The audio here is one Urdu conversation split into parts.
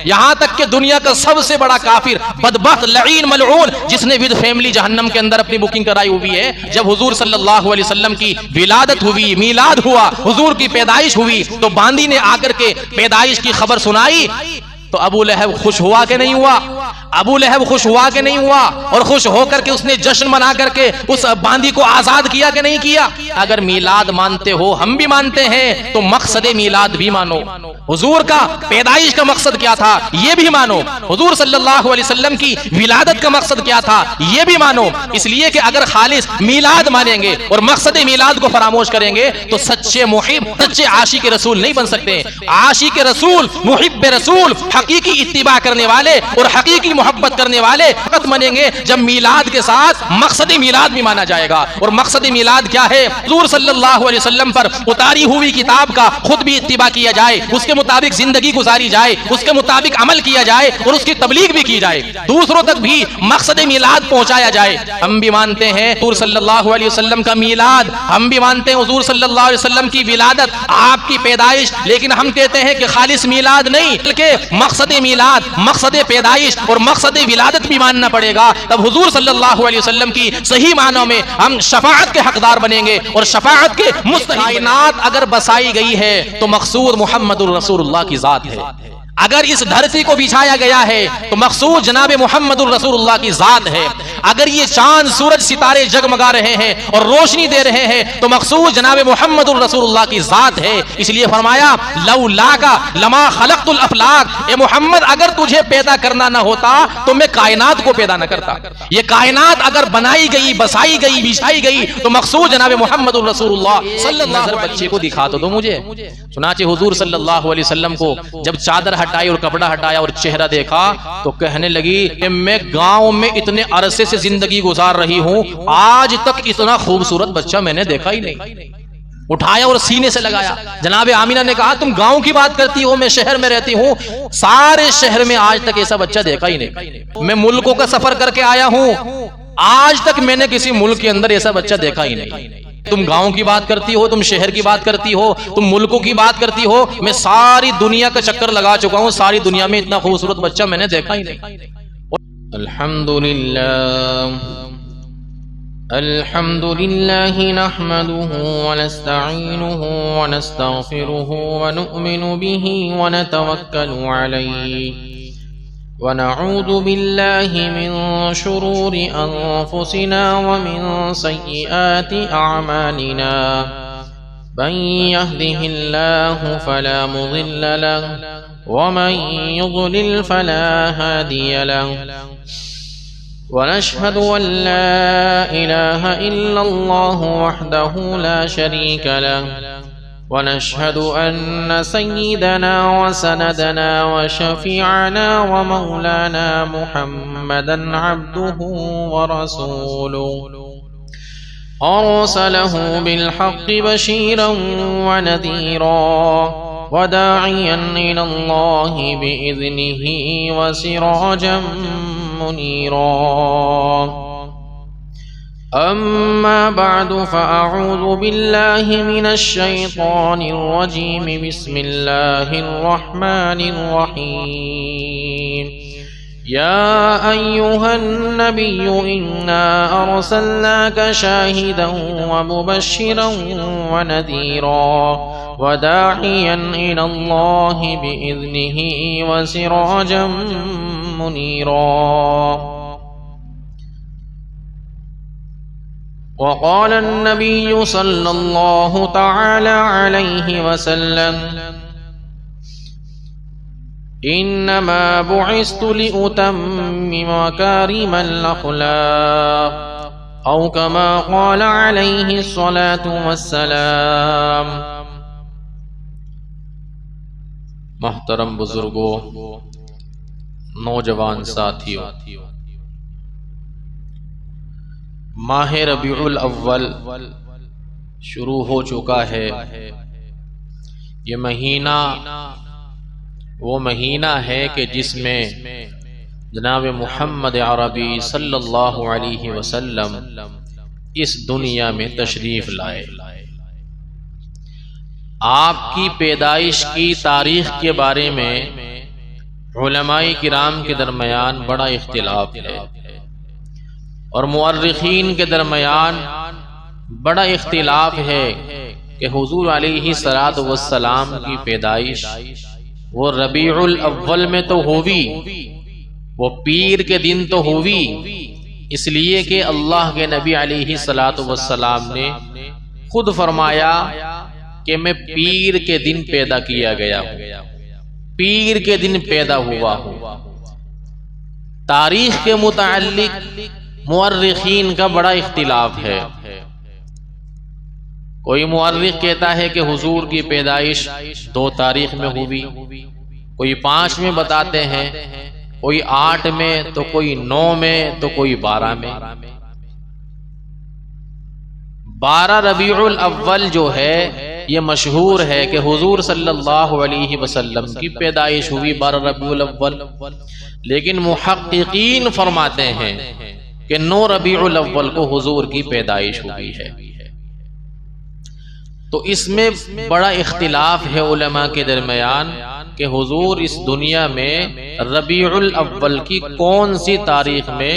یہاں تک کہ دنیا کا سب سے بڑا کافر، بدبخت، لعین، ملعون، جس نے ود فیملی جہنم کے اندر اپنی بکنگ کرائی ہوئی ہے، جب حضور صلی اللہ علیہ وسلم کی ولادت ہوئی، میلاد ہوا، حضور کی پیدائش ہوئی، تو باندی نے آ کر کے پیدائش کی خبر سنائی، تو ابو لہب خوش ہوا کہ نہیں ہوا؟ ابو لہب خوش ہوا کہ نہیں ہوا؟ اور خوش ہو کر کے اس نے جشن منا کر کے اس باندی کو آزاد کیا کہ نہیں کیا؟ اگر میلاد مانتے ہو، ہم بھی مانتے ہیں، تو مقصد میلاد بھی مانو، حضور کا پیدائش کا مقصد کیا تھا یہ بھی مانو، حضور صلی اللہ علیہ وسلم کی ولادت کا مقصد کیا تھا یہ بھی مانو۔ اس لیے کہ اگر خالص میلاد مانیں گے اور مقصد میلاد کو فراموش کریں گے تو سچے محب، سچے عاشق رسول نہیں بن سکتے۔ عاشق رسول، محب رسول، حقیقی اتباع کرنے والے اور حقیقی محبت کرنے والے فقط منیں گے جب میلاد کے ساتھ مقصد میلاد بھی مانا جائے گا۔ اور مقصد میلاد کیا ہے؟ حضور صلی اللہ علیہ وسلم پر اتاری ہوئی کتاب کا خود بھی اتباع کیا جائے، اس کے مطابق زندگی گزاری جائے، اس کے مطابق عمل کیا جائے اور اس کی تبلیغ بھی کی جائے، دوسروں تک بھی مقصد میلاد پہنچایا جائے۔ ہم بھی مانتے ہیں حضور صلی اللہ علیہ وسلم کا میلاد، ہم بھی مانتے ہیں حضور صلی اللہ علیہ وسلم کی ولادت، آپ کی پیدائش، لیکن ہم کہتے ہیں کہ خالص میلاد نہیں بلکہ مقصد میلاد، مقصد پیدائش اور مقصد ولادت بھی ماننا پڑے گا، تب حضور صلی اللہ علیہ وسلم کی صحیح معنوں میں ہم شفاعت کے حقدار بنیں گے اور شفاعت کے مستحق۔ کائنات اگر بسائی گئی ہے تو مقصود محمد الرسول اللہ کی ذات ہے، اگر اس دھرتی کو بچھایا گیا ہے تو مقصود جناب محمد الرسول اللہ کی ذات ہے، اگر یہ چاند سورج ستارے جگمگا رہے ہیں اور روشنی دے رہے ہیں تو مقصود جناب محمد الرسول اللہ کی ذات ہے۔ اس لیے فرمایا لولاک لما خلقت الافلاک، اے محمد اگر تجھے پیدا کرنا نہ ہوتا تو میں کائنات کو پیدا نہ کرتا۔ یہ کائنات اگر بنائی گئی، بسائی گئی، بچھائی گئی تو مقصود جناب محمد الرسول اللہ صلی اللہ علیہ وسلم۔ بچے کو دکھا تو دو مجھے۔ چنانچہ حضور صلی اللہ علیہ وسلم کو جب چادر ہٹائی اور کپڑا ہٹایا اور چہرہ دیکھا تو کہنے لگی کہ میں گاؤں میں اتنے عرصے سے زندگی گزار رہی ہوں، آج تک اتنا خوبصورت بچہ میں نے دیکھا ہی نہیں۔ اٹھایا اور سینے سے لگایا۔ جناب آمینہ نے کہا تم گاؤں کی بات کرتی ہو، میں شہر میں رہتی ہوں، سارے شہر میں آج تک ایسا بچہ دیکھا ہی نہیں۔ میں ملکوں کا سفر کر کے آیا ہوں، آج تک میں نے کسی ملک کے اندر ایسا بچہ دیکھا ہی نہیں۔ تم گاؤں کی بات کرتی ہو، تم شہر کی بات کرتی ہو، تم ملکوں کی بات کرتی ہو، میں ساری دنیا کا چکر لگا چکا ہوں، ساری دنیا میں اتنا خوبصورت بچہ میں نے دیکھا ہی نہیں۔ الحمدللہ نحمده ونستعینه ونستغفره ونؤمن به ونتوکل علیہ ونعوذ بالله من شرور أنفسنا ومن سيئات أعمالنا من يهده الله فلا مضل له ومن يضلل فلا هادي له ونشهد أن لا إله إلا الله وحده لا شريك له ونشهد أن سيدنا وسندنا وشفيعنا ومولانا محمدا عبده ورسوله أرسله بالحق بشيرا ونذيرا وداعيا إلى الله بإذنه وسراجا منيرا أما بعد فأعوذ بالله من الشيطان الرجيم بسم الله الرحمن الرحيم يا أيها النبي إنا أرسلناك شاهدا ومبشرا ونذيرا وداعيا إلى الله بإذنه وسراجا منيرا وقال النبي صلى الله تعالى عليه وسلم إنما بعثت لأتمم مكارم الأخلاق أو كما قال عليه الصلاة والسلام۔ محترم بزرگوں، نوجوان ساتھیوں، ماہ ربیع الاول شروع ہو چکا ہے۔ یہ مہینہ وہ مہینہ ہے کہ جس میں جناب محمد عربی صلی اللہ علیہ وسلم اس دنیا میں تشریف لائے۔ آپ کی پیدائش کی تاریخ کے بارے میں علماء کرام کے درمیان بڑا اختلاف ہے، اور مورخین کے درمیان بڑا اختلاف ہے کہ حضور علیہ الصلوۃ والسلام کی پیدائش وہ ربیع الاول میں تو ہوئی، وہ پیر کے دن تو ہوئی، اس لیے کہ اللہ کے نبی علیہ الصلوۃ والسلام نے خود فرمایا کہ میں پیر کے دن پیدا کیا گیا ہوں، پیر کے دن پیدا ہوا ہوں۔ تاریخ کے متعلق مورخین کا بڑا اختلاف ہے، کوئی مورخ کہتا ہے کہ حضور کی پیدائش 2 تاریخ میں ہوئی، کوئی 5 میں بتاتے ہیں، کوئی 8 میں، تو کوئی 9 میں، تو کوئی 12 میں۔ 12 ربیع الاول جو ہے یہ مشہور ہے کہ حضور صلی اللہ علیہ وسلم کی پیدائش ہوئی 12 ربیع الاول، لیکن محققین فرماتے ہیں کہ 9 ربیع الاول کو حضور کی پیدائش ہوئی ہے۔ تو اس میں بڑا اختلاف ہے علماء کے درمیان کہ حضور اس دنیا میں ربیع الاول کی کون سی تاریخ میں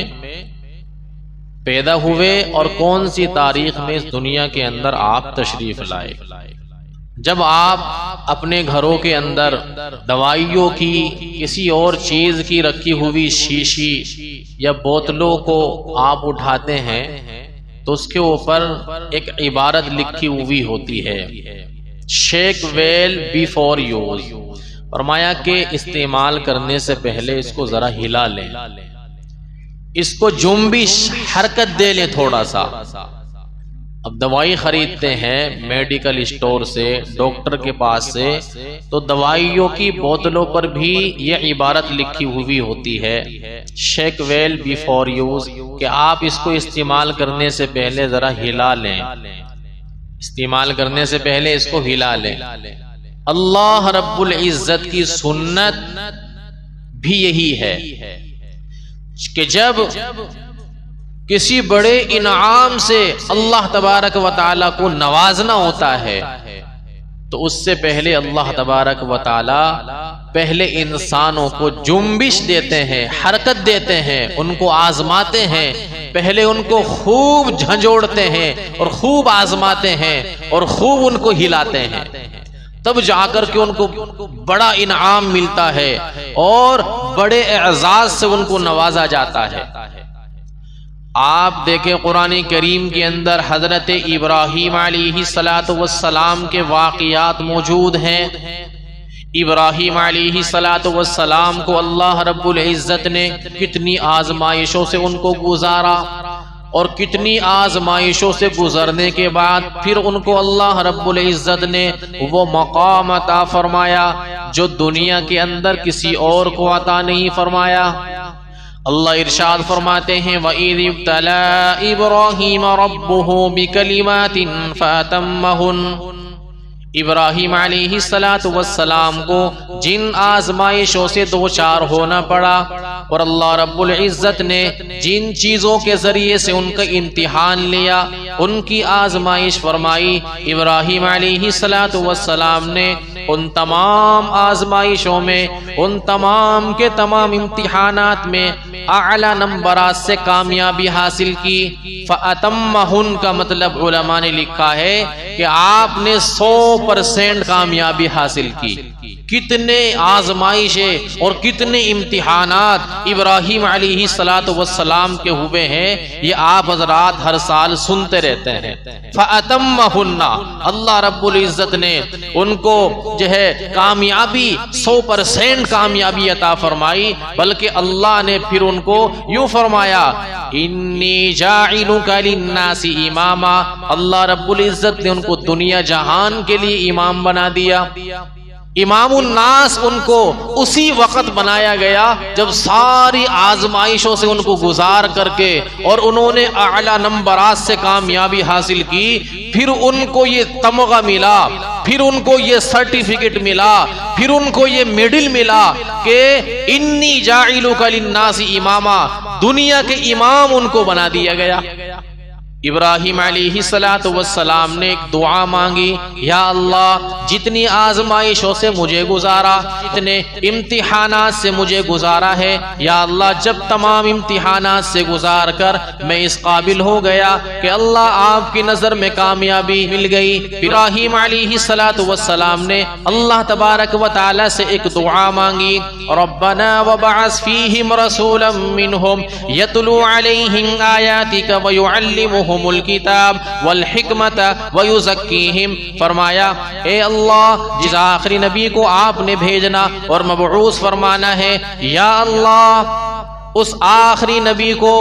پیدا ہوئے اور کون سی تاریخ میں اس دنیا کے اندر آپ تشریف لائے۔ جب آپ اپنے گھروں کے اندر دوائیوں کی، کسی اور چیز کی رکھی ہوئی شیشی یا بوتلوں کو آپ اٹھاتے ہیں تو اس کے اوپر ایک عبارت لکھی ہوئی ہوتی ہے، شیک ویل بیفور یوز، فرمایا کہ استعمال کرنے سے پہلے اس کو ذرا ہلا لیں، اس کو جنبش حرکت دے لیں تھوڑا سا۔ اب دوائی خریدتے ہیں میڈیکل اسٹور سے، ڈاکٹر کے پاس سے، تو دوائیوں کی بوتلوں پر بھی یہ عبارت لکھی ہوئی ہوتی ہے، شیک ویل بیفور یوز، کہ آپ اس کو استعمال کرنے سے پہلے ذرا ہلا لیں، استعمال کرنے سے پہلے اس کو ہلا لیں۔ اللہ رب العزت کی سنت بھی یہی ہے کہ جب کسی بڑے انعام سے اللہ تبارک و تعالی کو نوازنا ہوتا ہے تو اس سے پہلے اللہ تبارک و تعالی پہلے انسانوں کو جنبش دیتے ہیں، حرکت دیتے ہیں، ان کو آزماتے ہیں، پہلے ان کو خوب جھنجھوڑتے ہیں اور خوب آزماتے ہیں اور خوب ان کو ہلاتے ہیں، تب جا کر کے ان کو بڑا انعام ملتا ہے اور بڑے اعزاز سے ان کو نوازا جاتا ہے۔ آپ دیکھیں قرآن کریم کے اندر حضرت ابراہیم علیہ السلام کے واقعات موجود ہیں۔ ابراہیم علیہ السلام کو اللہ رب العزت نے کتنی آزمائشوں سے ان کو گزارا، اور کتنی آزمائشوں سے گزرنے کے بعد پھر ان کو اللہ رب العزت نے وہ مقام عطا فرمایا جو دنیا کے اندر کسی اور کو عطا نہیں فرمایا۔ اللہ ارشاد فرماتے ہیں وَإِذِ ابْتَلَىٰ إِبْرَاهِيمَ رَبُّهُ بِكَلِمَاتٍ فَأَتَمَّهُنَّ، ابراہیم علیہ السلام کو جن آزمائشوں سے دوچار ہونا پڑا اور اللہ رب العزت نے جن چیزوں کے ذریعے سے ان کا امتحان لیا، ان کی آزمائش فرمائی، ابراہیم علیہ السلام نے ان تمام آزمائشوں میں، ان تمام کے تمام امتحانات میں اعلی نمبرات سے کامیابی حاصل کی۔ فَأَتَمَّهُنَّ کا مطلب علماء نے لکھا ہے کہ آپ نے 100% کامیابی حاصل کی۔ کتنے آزمائشیں اور کتنے امتحانات ابراہیم علیہ السلام کے ہوئے ہیں، یہ آپ حضرات ہر سال سنتے رہتے ہیں۔ فَأَتَمَّهُنَّ، اللہ رب العزت نے ان کو جو ہے کامیابی 100% کامیابی عطا فرمائی، بلکہ اللہ نے پھر ان کو یوں فرمایا انی جاعلک للناس اماما، اللہ رب العزت نے ان کو دنیا جہان کے لیے امام بنا دیا۔ امام الناس ان کو اسی وقت بنایا گیا جب ساری آزمائشوں سے ان کو گزار کر کے اور انہوں نے اعلی نمبرات سے کامیابی حاصل کی، پھر ان کو یہ تمغہ ملا، پھر ان کو یہ سرٹیفکیٹ ملا، پھر ان کو یہ میڈل ملا کہ انی جاعلک للناس اماما، دنیا کے امام ان کو بنا دیا گیا۔ ابراہیم علیہ السلام نے ایک دعا مانگی، یا اللہ جتنی آزمائشوں سے مجھے گزارا، جتنے امتحانات سے مجھے گزارا ہے، یا اللہ جب تمام امتحانات سے گزار کر میں اس قابل ہو گیا کہ اللہ آپ کی نظر میں کامیابی مل گئی، ابراہیم علیہ السلام نے اللہ تبارک و تعالی سے ایک دعا مانگی، ربنا وبعث فیہم رسولا منہم یتلو علیہم آیاتک ویعلمہم الکتاب والحکمت ویزکیہم، فرمایا اے اللہ جس آخری نبی کو آپ نے بھیجنا اور مبعوث فرمانا ہے، یا اللہ اس آخری نبی کو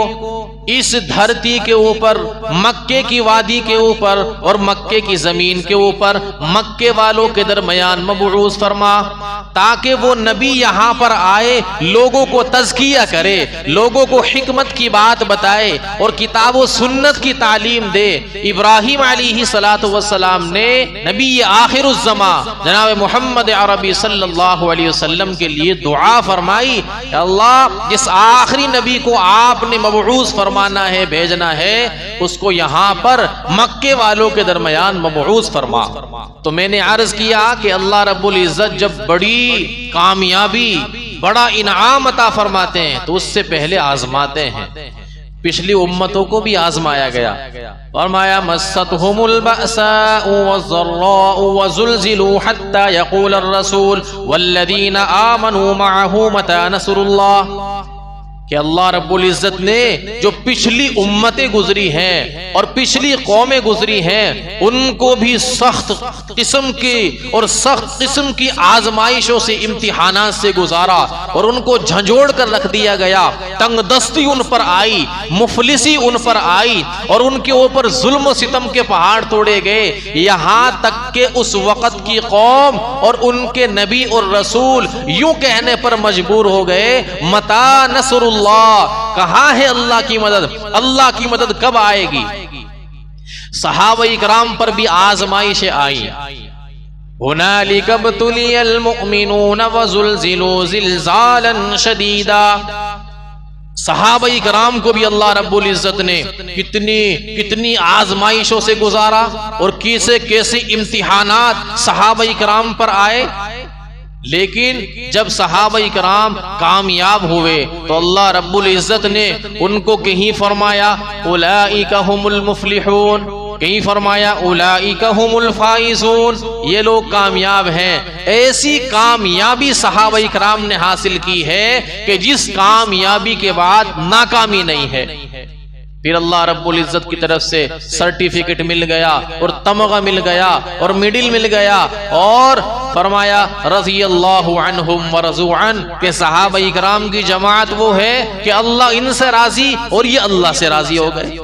اس دھرتی کے اوپر، مکے کی وادی کے اوپر اور مکے کی زمین کے اوپر مکے والوں کے درمیان مبعوث فرما، تاکہ وہ نبی یہاں پر آئے، لوگوں کو تزکیہ کرے، لوگوں کو حکمت کی بات بتائے اور کتاب و سنت کی تعلیم دے۔ ابراہیم علیہ السلام نے نبی آخر الزمان جناب محمد عربی صلی اللہ علیہ وسلم کے لیے دعا فرمائی، اللہ جس آخری نبی کو آپ نے مبعوث فرمانا ہے، بھیجنا ہے، اس کو یہاں پر مکے والوں کے درمیان مبعوث فرما۔ تو میں نے عرض کیا کہ اللہ رب العزت جب بڑی کامیابی، بڑا انعام عطا فرماتے ہیں تو اس سے پہلے آزماتے ہیں۔ پچھلی امتوں کو بھی آزمایا گیا، فرمایا مستهم البأساء والضراء وزلزلوا حتى يقول الرسول والذين آمنوا معه متى نصر الله، کہ اللہ رب العزت نے جو پچھلی امتیں گزری ہیں اور پچھلی قومیں گزری ہیں ان کو بھی سخت قسم کی آزمائشوں سے، امتحانات سے گزارا اور ان کو جھنجھوڑ کر رکھ دیا گیا، تنگ دستی ان پر آئی، مفلسی ان پر آئی اور ان کے اوپر ظلم و ستم کے پہاڑ توڑے گئے، یہاں تک کہ اس وقت کی قوم اور ان کے نبی اور رسول یوں کہنے پر مجبور ہو گئے، متی نصر اللہ، کہاں ہے اللہ کی مدد، اللہ کی مدد کب آئے گی؟ صحابہ کرام پر بھی آزمائشیں آئیں، هنالک ابتلی المؤمنون وزلزلوا زلزالا شدیدا، صحابہ کرام کو بھی اللہ رب العزت نے کتنی آزمائشوں سے گزارا اور کیسے امتحانات صحابہ کرام پر آئے، لیکن جب صحابہ کرام کامیاب ہوئے تو اللہ رب العزت نے ان کو کہیں فرمایا اولئک هم المفلحون، کہیں فرمایا اولئک هم الفائزون، یہ لوگ کامیاب ہیں۔ ایسی کامیابی صحابہ کرام نے حاصل کی ہے کہ جس کامیابی کے بعد ناکامی نہیں ہے۔ پھر اللہ رب العزت کی طرف سے سرٹیفکیٹ مل گیا اور تمغہ مل گیا اور میڈل مل گیا، اور فرمایا رضی اللہ عنہم ورضوا عنہ، کہ صحابہ کرام کی جماعت وہ ہے کہ اللہ ان سے راضی اور یہ اللہ سے راضی ہو گئے۔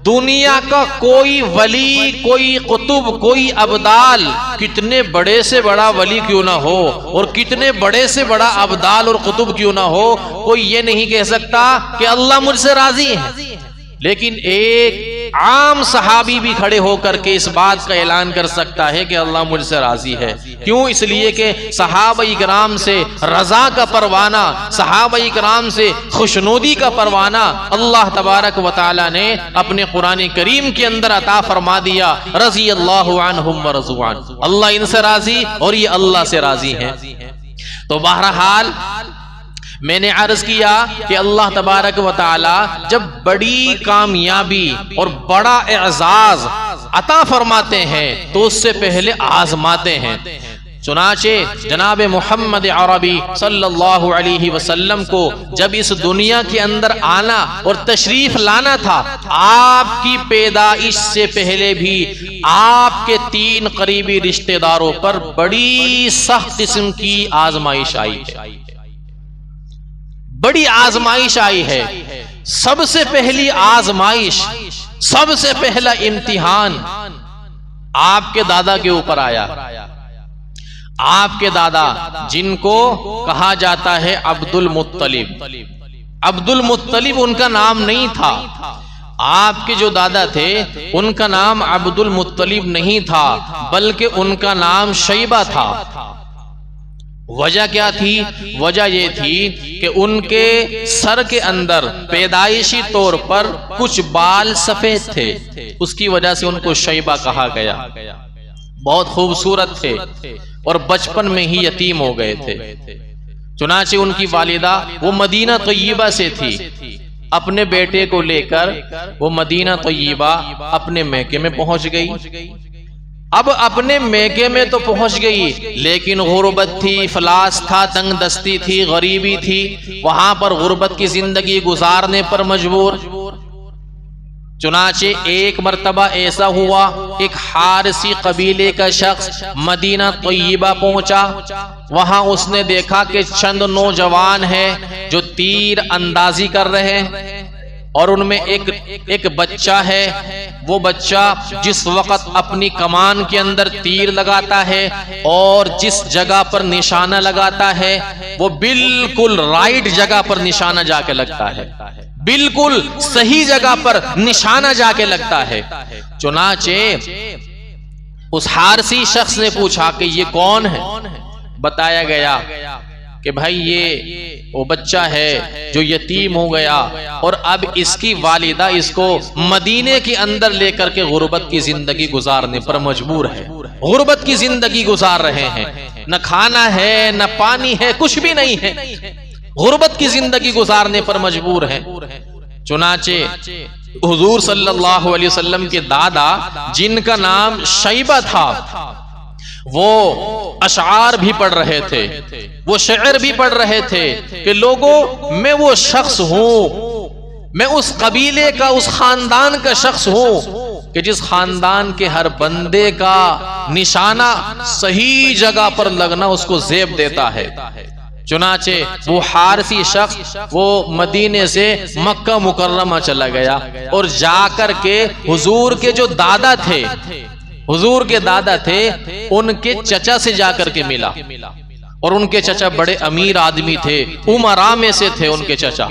دنیا کا کوئی ولی، کوئی قطب، کوئی ابدال، کتنے بڑے سے بڑا ولی کیوں نہ ہو اور کتنے بڑے سے بڑا ابدال اور قطب کیوں نہ ہو، کوئی یہ نہیں کہہ سکتا کہ اللہ مجھ سے راضی ہے۔ لیکن ایک عام صحابی بھی کھڑے ہو کر کے اس بات کا اعلان کر سکتا ہے کہ اللہ مجھ سے راضی ہے۔ کیوں؟ اس لیے کہ صحابہ کرام سے رضا کا پروانہ، صحابہ کرام سے خوشنودی کا پروانہ اللہ تبارک و تعالی نے اپنے قرآن کریم کے اندر عطا فرما دیا، رضی اللہ عنہم ورضوا عنہ، اللہ ان سے راضی اور یہ اللہ سے راضی ہیں۔ تو بہرحال میں نے عرض کیا کہ اللہ تبارک و تعالی جب بڑی کامیابی اور بڑا اعزاز عطا فرماتے ہیں تو اس سے پہلے آزماتے ہیں۔ چنانچہ جناب محمد عربی صلی اللہ علیہ وسلم کو جب اس دنیا کے اندر آنا اور تشریف لانا تھا، آپ کی پیدائش سے پہلے بھی آپ کے 3 قریبی رشتہ داروں پر بڑی سخت قسم کی آزمائش آئی ہے، بڑی آزمائش آئی ہے۔ سب سے پہلی آزمائش، سب سے پہلا امتحان آپ کے دادا کے اوپر آیا۔ آپ کے دادا جن کو کہا جاتا ہے عبد المطلب، عبد المطلب ان کا نام نہیں تھا، آپ کے جو دادا تھے ان کا نام عبد المطلب نہیں تھا بلکہ ان کا نام شیبہ تھا۔ وجہ کیا تھی؟ وجہ یہ تھی کہ ان کے سر کے اندر پیدائشی طور پر کچھ بال سفید تھے، اس کی وجہ سے ان کو شیبہ کہا گیا۔ بہت خوبصورت تھے اور بچپن میں ہی یتیم ہو گئے تھے۔ چنانچہ ان کی والدہ وہ مدینہ طیبہ سے تھی، اپنے بیٹے کو لے کر وہ مدینہ طیبہ اپنے میکے میں پہنچ گئی۔ اب اپنے میکے میں تو پہنچ گئی، لیکن غربت تھی، افلاس تھا، تنگ دستی تھی، غریبی تھی، وہاں پر غربت کی زندگی گزارنے پر مجبور۔ چنانچہ ایک مرتبہ ایسا ہوا، ایک حارسی قبیلے کا شخص مدینہ طیبہ پہنچا۔ وہاں اس نے دیکھا کہ چند نوجوان ہیں جو تیر اندازی کر رہے ہیں، اور ان میں ایک بچہ ہے۔ وہ بچہ جس وقت اپنی کمان کے اندر تیر لگاتا ہے اور جس جگہ پر نشانہ لگاتا ہے وہ بالکل رائٹ جگہ پر نشانہ جا کے لگتا ہے، بالکل صحیح جگہ پر نشانہ جا کے لگتا ہے۔ چنانچہ اس حارسی شخص نے پوچھا کہ یہ کون ہے؟ بتایا گیا کہ بھائی یہ وہ بچہ ہے جو یتیم ہو گیا اور اب اس کی والدہ اس کو مدینے کے اندر لے کر کے غربت کی زندگی گزارنے پر مجبور ہے۔ غربت کی زندگی گزار رہے ہیں، نہ کھانا ہے نہ پانی ہے، کچھ بھی نہیں ہے، غربت کی زندگی گزارنے پر مجبور ہے۔ چنانچہ حضور صلی اللہ علیہ وسلم کے دادا جن کا نام شیبہ تھا وہ اشعار بھی پڑھ رہے تھے، وہ شعر بھی پڑھ رہے تھے کہ لوگوں میں وہ شخص ہوں، میں اس قبیلے کا، اس خاندان کا شخص ہوں کہ جس خاندان کے ہر بندے کا نشانہ صحیح جگہ پر لگنا اس کو زیب دیتا ہے۔ چنانچہ وہ حارسی شخص وہ مدینے سے مکہ مکرمہ چلا گیا اور جا کر کے حضور کے جو دادا تھے، حضور کے دادا تھے، ان کے چچا سے جا کر کے ملا، اور ان کے چچا بڑے امیر آدمی تھے، امراء میں سے تھے ان کے چچا۔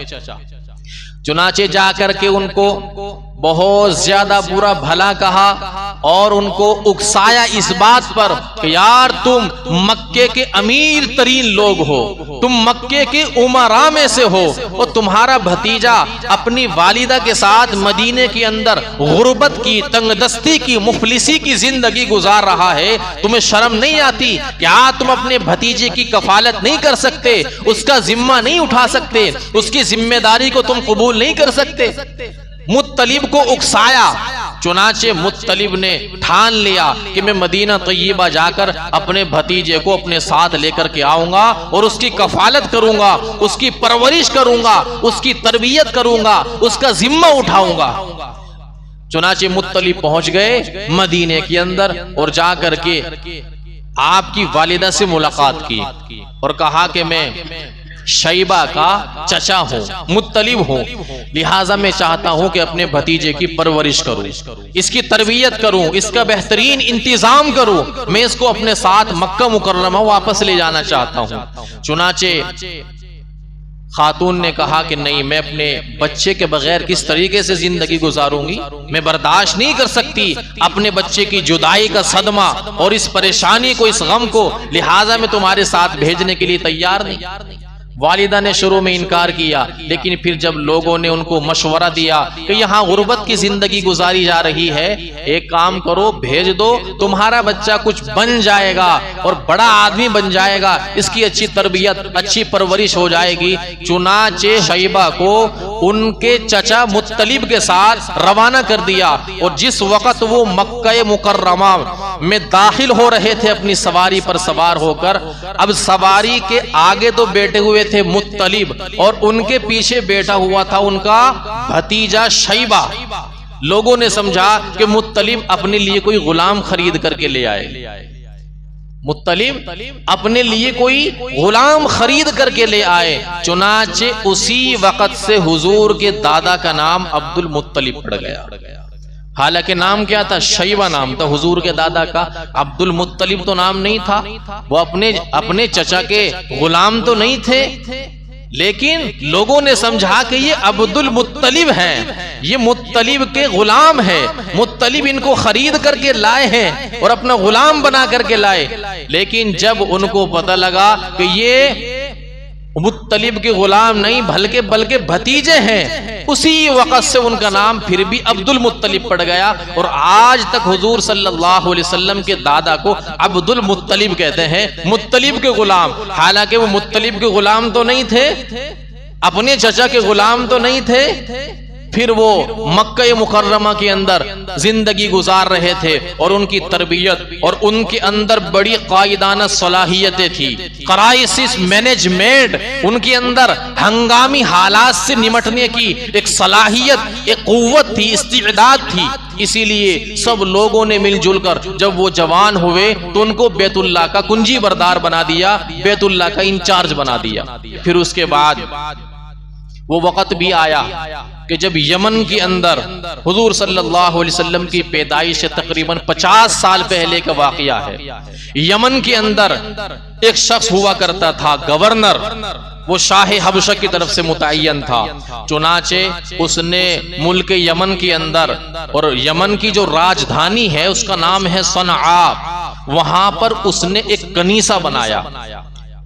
چنانچہ جا کر کے ان کو بہت زیادہ برا بھلا کہا اور ان کو اکسایا اس بات پر کہ یار تم مکے کے امیر ترین لوگ ہو، تم مکے کے امراء میں سے ہو، اور تمہارا بھتیجا اپنی والدہ کے ساتھ مدینے کے اندر غربت کی، تنگ دستی کی، مفلسی کی زندگی گزار رہا ہے، تمہیں شرم نہیں آتی؟ کیا تم اپنے بھتیجے کی کفالت نہیں کر سکتے؟ اس کا ذمہ نہیں اٹھا سکتے؟ اس کی ذمہ داری کو تم قبول نہیں کر سکتے؟ مطلب کو اکسایا۔ چنانچہ مطلب نے ٹھان لیا کہ میں مدینہ طیبہ جا کر اپنے بھتیجے کو اپنے ساتھ لے کر کے آؤں گا اور اس کی کفالت کروں گا، اس کی پرورش کروں گا، اس کی تربیت کروں گا، اس کا ذمہ اٹھاؤں گا۔ چنانچہ مطلب پہنچ گئے مدینے کے اندر اور جا کر کے آپ کی والدہ سے ملاقات کی اور کہا کہ میں شیبہ کا چچا ہوں، مطلب ہوں، لہٰذا میں چاہتا ہوں کہ اپنے بھتیجے کی پرورش کروں، اس کی تربیت کروں، اس کا بہترین انتظام کروں، میں اس کو اپنے ساتھ مکہ مکرمہ واپس لے جانا چاہتا ہوں۔ چنانچہ خاتون نے کہا کہ نہیں، میں اپنے بچے کے بغیر کس طریقے سے زندگی گزاروں گی؟ میں برداشت نہیں کر سکتی اپنے بچے کی جدائی کا صدمہ اور اس پریشانی کو، اس غم کو، لہٰذا میں تمہارے ساتھ بھیجنے کے لیے تیار نہیں۔ والدہ نے شروع میں انکار کیا، لیکن پھر جب لوگوں نے ان کو مشورہ دیا کہ یہاں غربت کی زندگی گزاری جا رہی ہے، ایک کام کرو، بھیج دو، تمہارا بچہ کچھ بن جائے گا اور بڑا آدمی بن جائے گا، اس کی اچھی تربیت، اچھی پرورش ہو جائے گی۔ چنانچہ شیبہ کو ان کے چچا مطلب کے ساتھ روانہ کر دیا، اور جس وقت وہ مکہ مکرمہ میں داخل ہو رہے تھے اپنی سواری پر سوار ہو کر، اب سواری کے آگے تو بیٹھے ہوئے تھے مطلب اور ان کے پیچھے بیٹھا ہوا تھا ان کا بھتیجا شیبہ۔ لوگوں نے سمجھا کہ مطلب اپنے لیے کوئی غلام خرید کر کے لے آئے، مطلب اپنے لیے کوئی غلام خرید کر کے لے آئے۔ چنانچہ اسی وقت سے حضور کے دادا کا نام عبد المطلب پڑ گیا۔ حالانکہ نام کیا تھا؟ شیبہ نام تھا حضور کے دادا کا، عبد المطلب تو نام نہیں تھا۔ وہ اپنے چچا کے غلام تو نہیں تھے، لیکن لوگوں نے سمجھا کہ یہ عبد المطلب ہیں، یہ مطلب کے غلام ہے، مطلب ان کو خرید کر کے لائے ہیں اور اپنا غلام بنا کر کے لائے. لیکن جب ان کو پتہ لگا کہ یہ مطلب کے غلام نہیں بلکہ بھتیجے ہیں، اسی وقت سے ان کا نام پھر بھی عبد المطلب پڑ گیا. اور آج تک حضور صلی اللہ علیہ وسلم کے دادا کو عبد المطلب کہتے ہیں، مطلب کے غلام. حالانکہ وہ مطلب کے غلام تو نہیں تھے، اپنے چچا کے غلام تو نہیں تھے. پھر وہ مکہ مکرمہ کے اندر زندگی گزار رہے تھے اور ان کی تربیت اور ان کے اندر بڑی قائدانہ صلاحیتیں تھی، کرائسس مینجمنٹ، ان کے اندر ہنگامی حالات سے نمٹنے کی ایک صلاحیت، ایک قوت تھی، استعداد تھی. اسی لیے سب لوگوں نے مل جل کر جب وہ جوان ہوئے تو ان کو بیت اللہ کا کنجی بردار بنا دیا، بیت اللہ کا انچارج بنا دیا. پھر اس کے بعد وہ وقت بھی آیا کہ جب یمن کے اندر حضور صلی اللہ علیہ وسلم کی پیدائش سے تقریباً 50 سال پہلے کا واقعہ ہے. یمن کے اندر ایک شخص ہوا کرتا تھا گورنر، وہ شاہ حبشہ کی طرف سے متعین تھا. چنانچہ اس نے ملک یمن کے اندر، اور یمن کی جو راجدھانی ہے اس کا نام ہے صنعاء، وہاں پر اس نے ایک کنیسہ بنایا.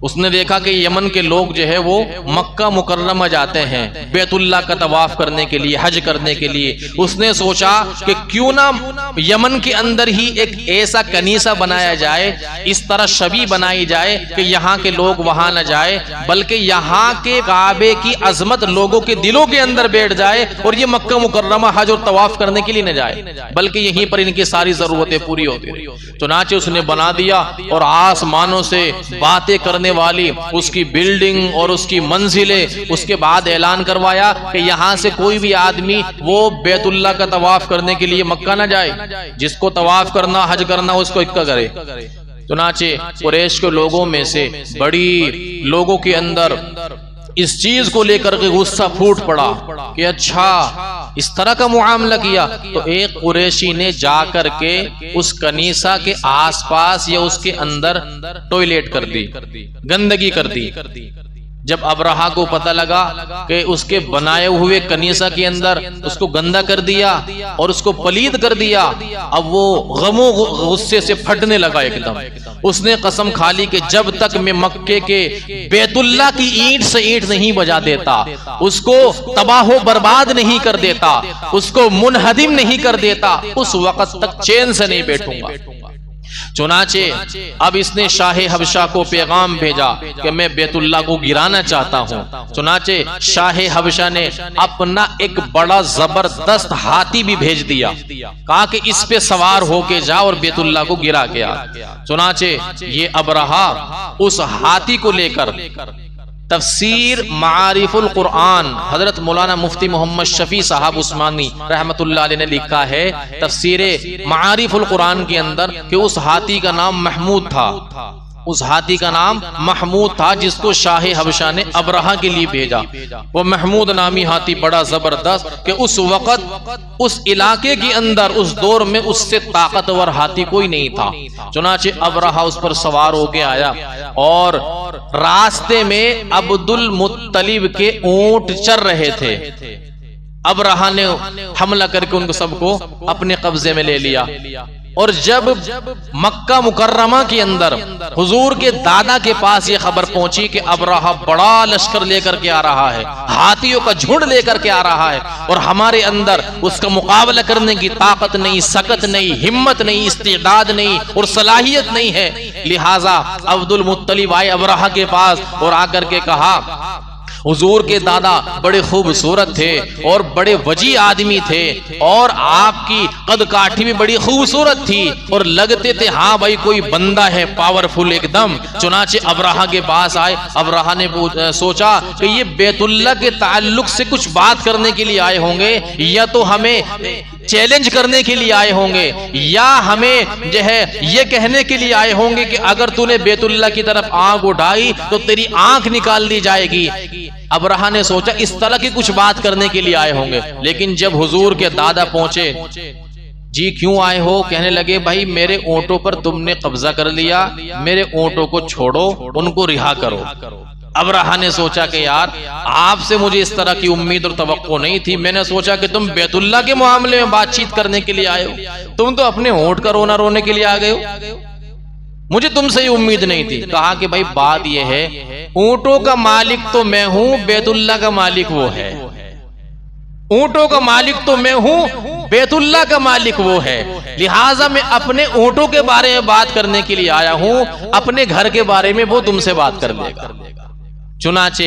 اس نے دیکھا کہ یمن کے لوگ جو ہے وہ مکہ مکرمہ جاتے ہیں بیت اللہ کا طواف کرنے کے لیے، حج کرنے کے لیے. اس نے سوچا کہ کیوں نہ یمن کے اندر ہی ایک ایسا کنیسہ بنایا جائے، اس طرح شبیہ بنائی جائے کہ یہاں کے لوگ وہاں نہ جائے بلکہ یہاں کے کعبے کی عظمت لوگوں کے دلوں کے اندر بیٹھ جائے، اور یہ مکہ مکرمہ حج اور طواف کرنے کے لیے نہ جائے بلکہ یہیں پر ان کی ساری ضرورتیں پوری ہوتی. چنانچہ اس نے بنا دیا اور آسمانوں سے باتیں کرنے والی اس کی بلڈنگ اور اس کی منزلیں. اس کے بعد اعلان کروایا کہ یہاں سے کوئی بھی آدمی وہ بیت اللہ کا طواف کرنے کے لیے مکہ نہ جائے، جس کو طواف کرنا حج کرنا اس کو اکا کرے. چنانچہ قریش کے لوگوں میں سے بڑی لوگوں کے اندر اس چیز کو لے کر کے غصہ پھوٹ پڑا کہ اچھا اس طرح کا معاملہ کیا. تو ایک قریشی نے جا کر کے اس کنیسہ کے آس پاس یا اس کے اندر ٹوائلٹ کر دی، گندگی کر دی. جب ابرہا کو پتہ لگا کہ اس کے بنائے ہوئے کنیسہ کے اندر اس کو گندا کر دیا اور اس کو پلید کر دیا، اب وہ غم و غصے سے پھٹنے لگا ایک دم. اس نے قسم کھا لی کہ جب تک میں مکے کے بیت اللہ کی اینٹ سے اینٹ نہیں بجا دیتا، اس کو تباہ و برباد نہیں کر دیتا، اس کو منہدم نہیں کر دیتا، اس وقت تک چین سے نہیں بیٹھوں گا. چنانچہ اب اس نے شاہ حبشہ کو پیغام بھیجا کہ میں بیت اللہ کو گرانا چاہتا ہوں. چنانچہ شاہ حبشہ نے اپنا ایک بڑا زبردست ہاتھی بھی بھیج دیا، کہا کہ اس پہ سوار ہو کے جا اور بیت اللہ کو گرا کے آ. چنانچہ یہ ابرہا اس ہاتھی کو لے کر تفسیر معارف القرآن حضرت مولانا مفتی محمد شفیع صاحب عثمانی رحمت اللہ علیہ نے لکھا ہے تفسیر معارف القرآن کے اندر کہ اس ہاتھی کا نام محمود تھا. اس ہاتھی کا نام محمود تھا جس کو شاہ حبشہ نے ابرہا کے لیے بھیجا. وہ محمود نامی ہاتھی بڑا زبردست کہ اس وقت اس علاقے کے اندر اس دور میں اس سے طاقتور ہاتھی کوئی نہیں تھا. چنانچہ ابرہا اس پر سوار ہو کے آیا اور راستے میں عبد المطلب کے اونٹ چر رہے تھے. ابرہا نے حملہ کر کے ان کو سب کو اپنے قبضے میں لے لیا. اور جب مکہ مکرمہ کے اندر حضور کے دادا کے پاس یہ خبر پہنچی کہ ابرہا بڑا لشکر لے کر کے آ رہا ہے، ہاتھیوں کا جھنڈ لے کر کے آ رہا ہے، اور ہمارے اندر اس کا مقابلہ کرنے کی طاقت نہیں، سکت نہیں، ہمت نہیں، استعداد نہیں اور صلاحیت نہیں ہے، لہٰذا عبد المطلب آئے ابرہا کے پاس اور آ کر کے کہا حضور کے دادا بڑے خوبصورت تھے اور بڑے وجی آدمی تھے اور آپ کی قد کاٹھی بھی بڑی خوبصورت تھی اور لگتے تھے ہاں بھائی کوئی بندہ ہے پاورفل ایک دم. چنانچہ ابرہا کے پاس آئے. ابرہا نے سوچا کہ یہ بیت اللہ کے تعلق سے کچھ بات کرنے کے لیے آئے ہوں گے، یا تو ہمیں چیلنج کرنے کے لیے آئے ہوں گے، یا ہمیں جو ہے یہ کہنے کے لیے آئے ہوں گے کہ اگر تو نے بیت اللہ کی طرف آنکھ اٹھائی تو تیری آنکھ نکال دی جائے گی. ابرہا نے سوچا اس طرح کی کچھ بات کرنے کے لیے آئے ہوں گے. لیکن جب حضور کے دادا پہنچے، جی کیوں آئے ہو؟ کہنے لگے بھائی میرے اونٹوں پر تم نے قبضہ کر لیا، میرے اونٹوں کو چھوڑو، ان کو رہا کرو. ابرہہ نے سوچا کہ یار آپ سے مجھے اس طرح کی امید اور توقع نہیں تھی، میں نے سوچا کہ تم بیت اللہ کے معاملے میں بات چیت کرنے کے لیے آئے ہو، تم تو اپنے ہونٹ کا رونا رونے کے لیے آ گئے ہو، مجھے تم سے یہ امید نہیں تھی۔ کہا کہ بھائی بات یہ ہے، اونٹوں کا مالک تو میں ہوں، بیت اللہ کا مالک وہ ہے۔ اونٹوں کا مالک تو میں ہوں، بیت اللہ کا مالک وہ ہے، لہٰذا میں اپنے اونٹوں کے بارے میں بات کرنے کے لیے آیا ہوں، اپنے گھر کے بارے میں وہ تم سے بات کر لے گا۔ چنانچہ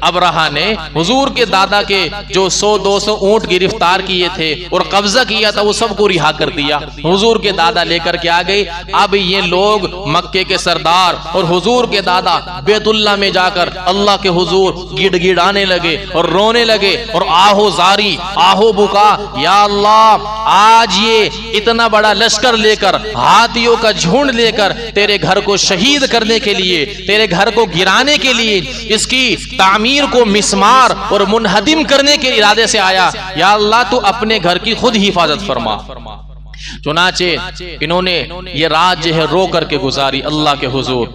ابرہہ نے حضور کے دادا کے جو 100-200 اونٹ گرفتار کیے تھے اور قبضہ کیا تھا وہ سب کو رہا کر دیا، حضور کے دادا لے کر کے آ گئے۔ اب یہ لوگ مکے کے سردار اور حضور کے دادا بیت اللہ میں جا کر اللہ کے حضور گڑ گڑانے لگے اور رونے لگے اور آہو زاری آہو بکا، یا اللہ آج یہ اتنا بڑا لشکر لے کر، ہاتھیوں کا جھنڈ لے کر تیرے گھر کو شہید کرنے کے لیے، تیرے گھر کو گرانے کے لیے، اس کی تعمیر کو مسمار اور منہدم کرنے کے ارادے سے آیا، یا اللہ تو اپنے گھر کی خود حفاظت فرما۔ چنانچہ انہوں نے یہ رات جو ہے رو کر کے گزاری اللہ کے حضور۔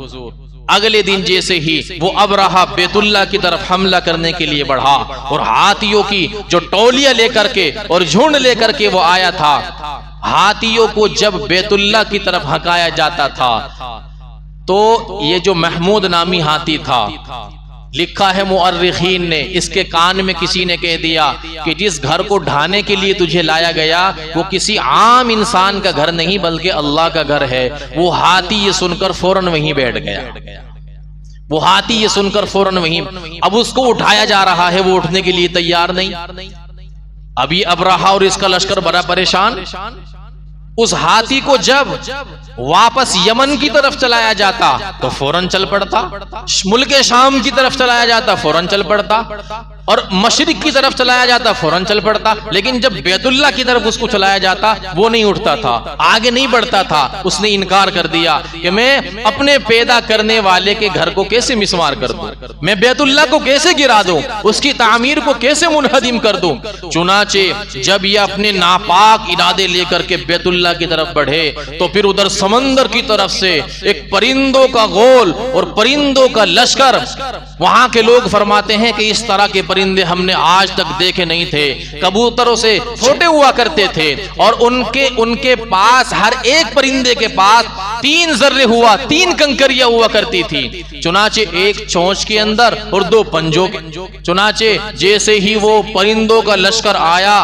اگلے دن جیسے ہی وہ ابرہہ بیت اللہ کی طرف حملہ کرنے کے لیے بڑھا اور ہاتھیوں کی جو ٹولیاں لے کر کے اور جھنڈ لے کر کے وہ آیا تھا، ہاتھیوں کو جب بیت اللہ کی طرف ہکایا جاتا تھا تو یہ جو محمود نامی ہاتھی تھا، لکھا ہے مؤرخین نے، اس کے کان میں کسی نے کہہ دیا کہ جس گھر کو ڈھانے کے لیے تجھے لایا گیا وہ کسی عام انسان کا گھر نہیں بلکہ اللہ کا گھر ہے۔ وہ ہاتھی یہ سن کر فوراً وہیں بیٹھ گیا، وہ ہاتھی یہ سن کر فوراً وہیں، اب اس کو اٹھایا جا رہا ہے، وہ اٹھنے کے لیے تیار نہیں۔ ابھی ابرہہ اور اس کا لشکر بڑا پریشان۔ اس ہاتھی کو جب واپس یمن کی طرف چلایا جاتا تو فوراً چل پڑتا، ملک شام کی طرف چلایا جاتا فوراً چل پڑتا، اور مشرق کی طرف چلایا جاتا فوراً چل پڑتا، لیکن جب بیت اللہ کی طرف اس کو چلایا جاتا وہ نہیں اٹھتا تھا، آگے نہیں بڑھتا تھا۔ اس نے انکار کر دیا کہ میں اپنے پیدا کرنے والے کے گھر کو کیسے مسمار کر دوں، میں بیت اللہ کو کیسے گرا دوں، اس کی تعمیر کو کیسے منہدم کر دوں۔ چنانچہ جب یہ اپنے ناپاک ارادے لے کر کے بیت اللہ کی طرف بڑھے تو پھر ادھر سمندر کی طرف سے ایک پرندوں کا غول اور پرندوں کا لشکر، وہاں کے لوگ فرماتے ہیں کہ اس طرح کے پرندے ہم نے آج تک دیکھے نہیں تھے، کبوتروں سے چھوٹے ہوا کرتے تھے، اور ان کے پاس ہر ایک پرندے کے پاس 3 ذرے ہوا، 3 کنکریاں ہوا کرتی تھی، چنانچہ ایک چونچ کے اندر اور 2 پنجوں کے۔ چنانچہ جیسے ہی وہ پرندوں کا لشکر آیا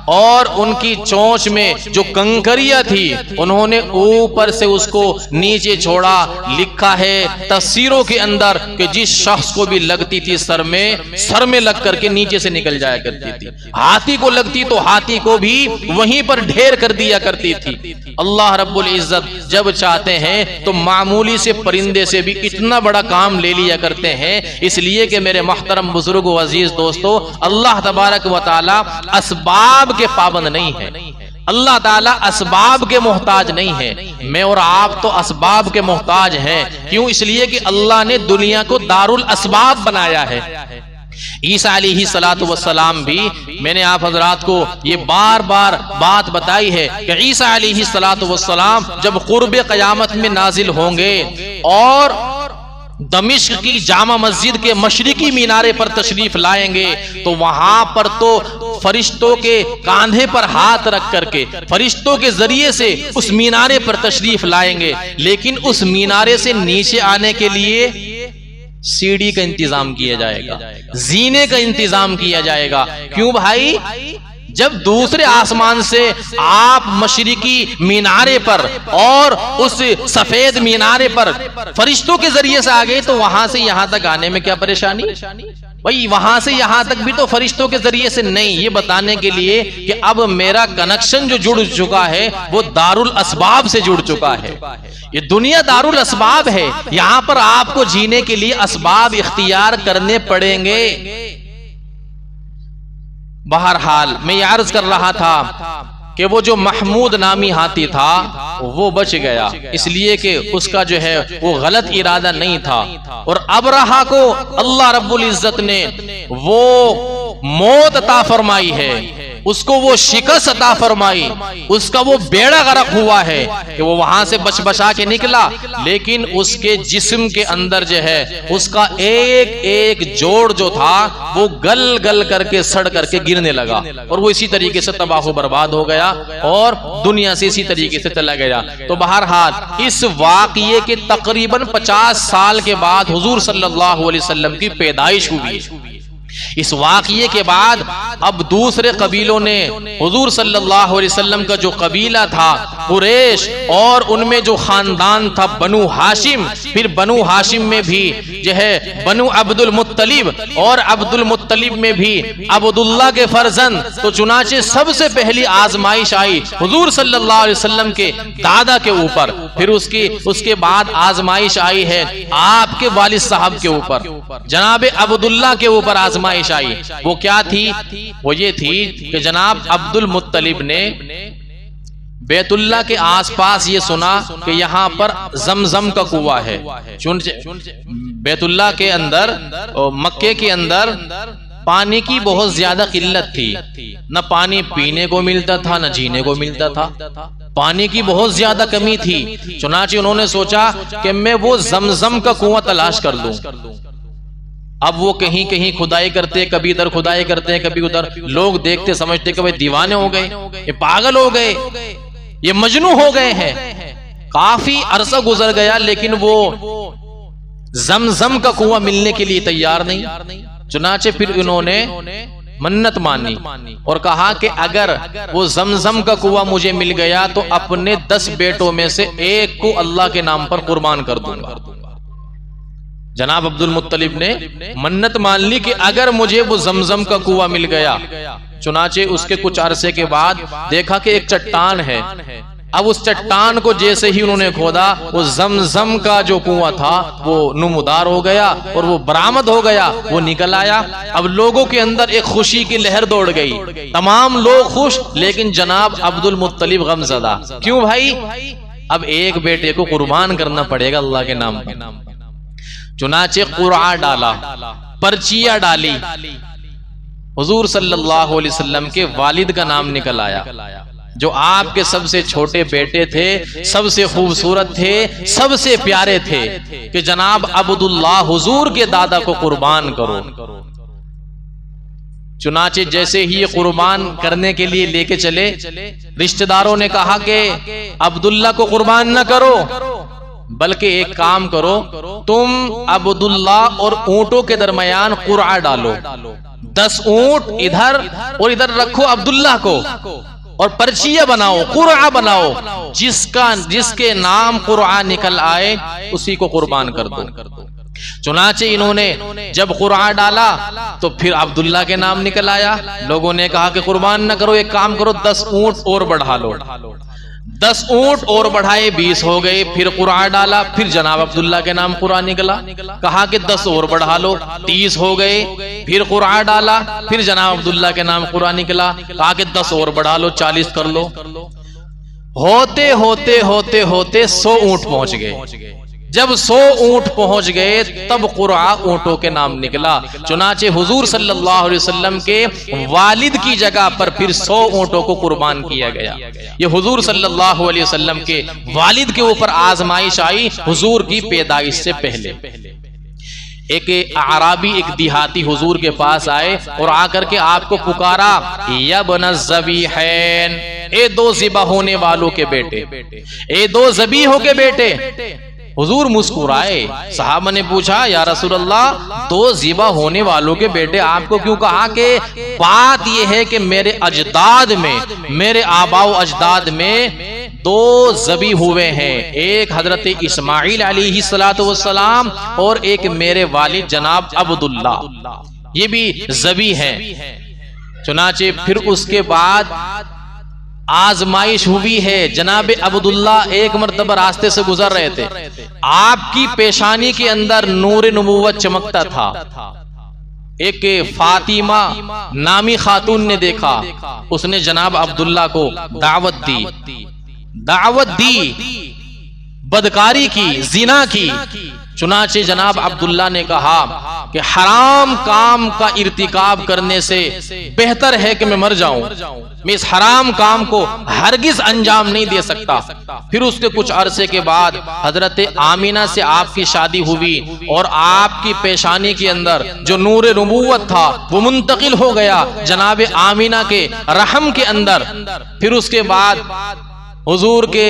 اور ان کی چونچ میں جو کنکریاں تھی انہوں نے اوپر سے اس کو نیچے چھوڑا۔ لکھا ہے تفسیروں کے اندر کہ جس شخص کو بھی لگتی تھی سر میں لگ کر کے نیچے سے نکل جایا کرتی تھی، ہاتھی کو لگتی تو ہاتھی کو بھی وہیں پر ڈھیر کر دیا کرتی تھی۔ اللہ رب العزت جب چاہتے ہیں تو معمولی سے پرندے سے بھی اتنا بڑا کام لے لیا کرتے ہیں، اس لیے کہ میرے محترم بزرگ و عزیز دوستو، اللہ تبارک و تعالی اسباب کے پابند نہیں ہے، اللہ تعالیٰ اسباب کے محتاج نہیں ہے، میں اور آپ تو اسباب کے محتاج ہیں۔ کیوں؟ اس لیے کہ اللہ نے دنیا کو دار الاسباب بنایا ہے۔ عیسیٰ علیہ السلام بھی، میں نے آپ حضرات کو یہ بار بار بات بتائی ہے کہ عیسیٰ علیہ السلام جب قرب قیامت میں نازل ہوں گے اور دمشق کی جامع مسجد کے مشرقی مینارے پر تشریف لائیں گے تو وہاں پر تو فرشتوں کے کاندھے پر ہاتھ رکھ کر کے فرشتوں کے ذریعے سے اس مینارے پر تشریف لائیں گے، لیکن اس مینارے سے نیچے آنے کے لیے سیڑھی کا انتظام کیا جائے گا، زینے کا انتظام کیا جائے گا۔ کیوں بھائی؟ جب دوسرے آسمان سے آپ مشرقی مینارے پر اور اس سفید مینارے پر فرشتوں کے ذریعے سے آگئے تو وہاں سے یہاں تک آنے میں کیا پریشانی؟ بھائی وہاں سے یہاں تک بھی تو فرشتوں کے ذریعے سے نہیں، یہ بتانے کے لیے کہ اب میرا کنیکشن جو جڑ چکا ہے وہ دار الاسباب سے جڑ چکا ہے۔ یہ دنیا دار الاسباب ہے، یہاں پر آپ کو جینے کے لیے اسباب اختیار کرنے پڑیں گے۔ بہرحال میں یہ عرض کر رہا تھا کہ وہ جو محمود نامی ہاتھی تھا وہ بچ گیا، اس لیے کہ اس کا جو ہے وہ غلط ارادہ نہیں تھا، اور ابرہہ کو اللہ رب العزت نے وہ موت عطا فرمائی ہے اس کو وہ شکست عطا فرمائی، اس کا وہ بیڑا غرق ہوا ہے کہ وہ وہاں سے بچ بچا کے نکلا، لیکن اس کے جسم کے اندر جو ہے اس کا ایک ایک جوڑ جو تھا وہ گل گل کر کے سڑ کر کے گرنے لگا، اور وہ اسی طریقے سے تباہ و برباد ہو گیا اور دنیا سے اسی طریقے سے چلا گیا۔ تو بہرحال اس واقعے کے تقریباً 50 سال کے بعد حضور صلی اللہ علیہ وسلم کی پیدائش ہوئی۔ اس واقعے کے بعد اب دوسرے قبیلوں نے حضور صلی اللہ علیہ وسلم کا جو قبیلہ تھا قریش، اور ان میں جو خاندان تھا بنو ہاشم، پھر بنو ہاشم میں بھی جو ہے بنو عبد المطلب، اور عبد المطلب میں بھی عبداللہ کے فرزند۔ تو چنانچہ سب سے پہلی آزمائش آئی حضور صلی اللہ علیہ وسلم کے دادا کے اوپر، پھر اس کے بعد آزمائش آئی ہے آپ کے والد صاحب کے اوپر، جناب عبداللہ کے اوپر آزمائش آئی۔ وہ کیا تھی؟ وہ یہ تھی کہ جناب عبد المطلب نے بیت اللہ کے آس پاس یہ سنا کہ یہاں پر زمزم کا کنواں ہے، بیت اللہ کے اندر، مکے کے اندر پانی کی بہت زیادہ قلت تھی، نہ پانی پینے کو ملتا تھا نہ جینے کو ملتا تھا، پانی کی بہت زیادہ کمی تھی۔ چنانچہ انہوں نے سوچا کہ میں وہ زمزم کا کنواں تلاش کر لوں۔ اب وہ کہیں کہیں کھدائی کرتے، کبھی ادھر کھدائی کرتے ہیں کبھی ادھر، لوگ دیکھتے سمجھتے کہ دیوانے ہو گئے، یہ پاگل ہو گئے، یہ مجنون ہو گئے ہیں۔ کافی عرصہ گزر گیا لیکن وہ زمزم کا کنواں ملنے کے لیے تیار نہیں۔ چنانچہ پھر انہوں نے منت مانی اور کہا کہ اگر وہ زمزم کا کنواں مجھے مل گیا تو اپنے 10 بیٹوں میں سے ایک کو اللہ کے نام پر قربان کر دوں گا۔ جناب عبد المطلب نے منت مان لی کہ اگر مجھے وہ زمزم کا کنواں مل گیا۔ چنانچہ اس کے کچھ عرصے کے بعد دیکھا کہ ایک چٹان ہے، اب اس چٹان کو جیسے ہی انہوں نے کھودا وہ زمزم کا جو کنواں تھا وہ نمودار ہو گیا اور وہ برآمد ہو گیا، وہ نکل آیا۔ اب لوگوں کے اندر ایک خوشی کی لہر دوڑ گئی، تمام لوگ خوش، لیکن جناب عبد المطلب غم زدہ۔ کیوں بھائی؟ اب ایک بیٹے کو قربان کرنا پڑے گا اللہ کے نام پر۔ چنانچہ قرعہ ڈالا، پرچیاں ڈالی، حضور صلی اللہ علیہ وسلم کے والد کا نام نکل آیا، جو آپ کے سب سے چھوٹے بیٹے تھے، سب سے خوبصورت تھے، سب سے پیارے تھے، کہ جناب عبداللہ حضور کے دادا کو قربان کرو۔ چنانچہ جیسے ہی یہ قربان کرنے کے لیے لے کے چلے، رشتہ داروں نے کہا کہ عبداللہ کو قربان نہ کرو، بلکہ ایک کام کرو، تم عبداللہ اور اونٹوں کے درمیان قرعہ ڈالو، 10 اونٹ ادھر اور ادھر رکھو عبداللہ کو، اور پرچیاں بناؤ، قرعہ بناؤ، جس کے نام قرعہ نکل آئے اسی کو قربان کر دو۔ چنانچہ انہوں نے جب قرعہ ڈالا تو پھر عبداللہ کے نام نکل آیا۔ لوگوں نے کہا کہ قربان نہ کرو، ایک کام کرو، 10 اونٹ اور بڑھا لو۔ 10 اونٹ اور بڑھائے، 20 ہو گئے، پھر قرعہ ڈالا، پھر جناب عبداللہ کے نام قرعہ نکلا، کہا کہ 10 اور بڑھا لو، 30 ہو گئے، پھر قرعہ ڈالا، پھر جناب عبداللہ کے نام قرعہ نکلا، کہا کہ 10 اور بڑھا لو، 40 کر لو۔ ہوتے ہوتے ہوتے ہوتے 100 اونٹ پہنچ گئے۔ جب 100 اونٹ پہنچ گئے تب قرعہ اونٹوں کے نام نکلا۔ چنانچہ حضور صلی اللہ علیہ وسلم کے والد کی جگہ پر پھر 100 اونٹوں کو قربان کیا گیا۔ یہ حضور صلی اللہ علیہ وسلم کے والد کے اوپر آزمائش آئی حضور کی پیدائش سے پہلے۔ ایک اعرابی، ایک دیہاتی حضور کے پاس آئے اور آ کر کے آپ کو پکارا، یا ابن الذبیحین، اے 2 ذبح ہونے والوں کے بیٹے، اے 2 ذبیحوں کے بیٹے۔ حضور مسکرائے۔ صحابہ نے پوچھا، یا رسول اللہ 2 ذبح ہونے والوں کے بیٹے آپ کو کیوں کہا؟ کہ بات یہ ہے کہ میرے اجداد میں، میرے آباء و اجداد میں 2 ذبح ہوئے ہیں، ایک حضرت اسماعیل علیہ السلام اور ایک میرے والد جناب عبداللہ، یہ بھی ذبح ہیں۔ چنانچہ پھر اس کے بعد آزمائش ہوئی ہے۔ جناب عبداللہ ایک مرتبہ راستے سے گزر رہے تھے، آپ کی پیشانی کے اندر نور نبوت چمکتا تھا۔ ایک فاطمہ نامی خاتون نے دیکھا، اس نے جناب عبداللہ کو دعوت دی، بدکاری کی، زنا کی۔ چنانچہ جناب عبداللہ نے کہا کہ حرام کام کا ارتکاب کرنے سے بہتر ہے کہ میں مر جاؤں، میں اس حرام کام کو ہرگز انجام نہیں دے سکتا۔ پھر اس کے کچھ عرصے کے بعد حضرت آمینہ سے آپ کی شادی ہوئی اور آپ کی پیشانی کے اندر جو نور نبوت تھا وہ منتقل ہو گیا جناب آمینہ کے رحم کے اندر۔ پھر اس کے بعد حضور کے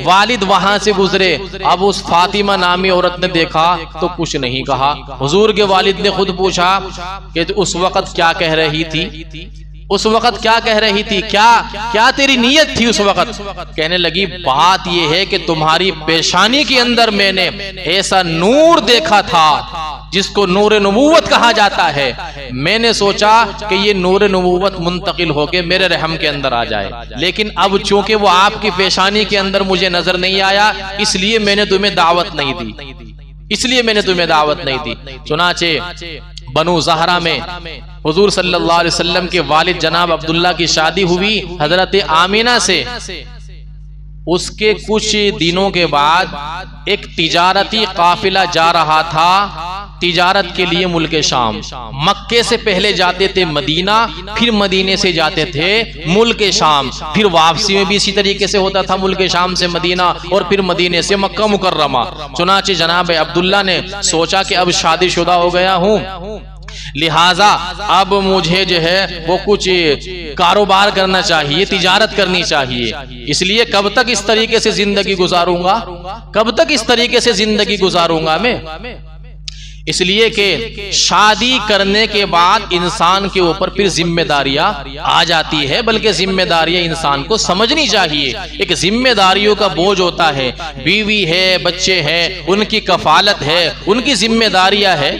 والد وہاں سے گزرے، اب اس فاطمہ نامی عورت نے دیکھا تو کچھ نہیں کہا۔ حضور کے والد نے خود پوچھا کہ اس وقت کیا کہہ رہی تھی، اس وقت کیا کہہ رہی تھی، کیا تیری نیت تھی اس وقت؟ کہنے لگی بات یہ ہے کہ تمہاری پیشانی کے اندر میں نے ایسا نور دیکھا تھا جس کو نور نبوت کہا جاتا ہے، میں نے سوچا کہ یہ نور نبوت منتقل ہو کے میرے رحم کے اندر آ جائے، لیکن اب چونکہ وہ آپ کی پیشانی کے اندر مجھے نظر نہیں آیا، اس لیے میں نے تمہیں دعوت نہیں دی، اس لیے میں نے تمہیں دعوت نہیں دی۔ چنانچہ بنو زہرہ میں حضور صلی اللہ علیہ وسلم کے والد جناب عبداللہ کی شادی ہوئی حضرت آمینہ سے۔ اس کے کچھ دنوں کے بعد ایک تجارتی قافلہ جا رہا تھا تجارت کے لیے ملک شام۔ مکے سے پہلے جاتے تھے مدینہ، پھر مدینے سے جاتے تھے ملک شام، پھر واپسی میں بھی اسی طریقے سے ہوتا تھا، ملک شام سے مدینہ اور پھر مدینے سے مکہ مکرمہ۔ چنانچہ جناب عبداللہ نے سوچا کہ اب شادی شدہ ہو گیا ہوں، لہٰذا اب مجھے جو ہے وہ کچھ کاروبار کرنا چاہیے، تجارت کرنی چاہیے۔ اس لیے کب تک اس طریقے سے زندگی گزاروں گا، کب تک اس طریقے سے زندگی گزاروں گا میں؟ اس لیے کہ شادی کرنے کے بعد انسان کے اوپر پھر ذمہ داریاں آ جاتی ہے، بلکہ ذمہ داریاں انسان کو سمجھنی چاہیے۔ ایک ذمہ داریوں کا بوجھ ہوتا ہے، بیوی ہے، بچے ہیں، ان کی کفالت ہے، ان کی ذمہ داریاں ہے۔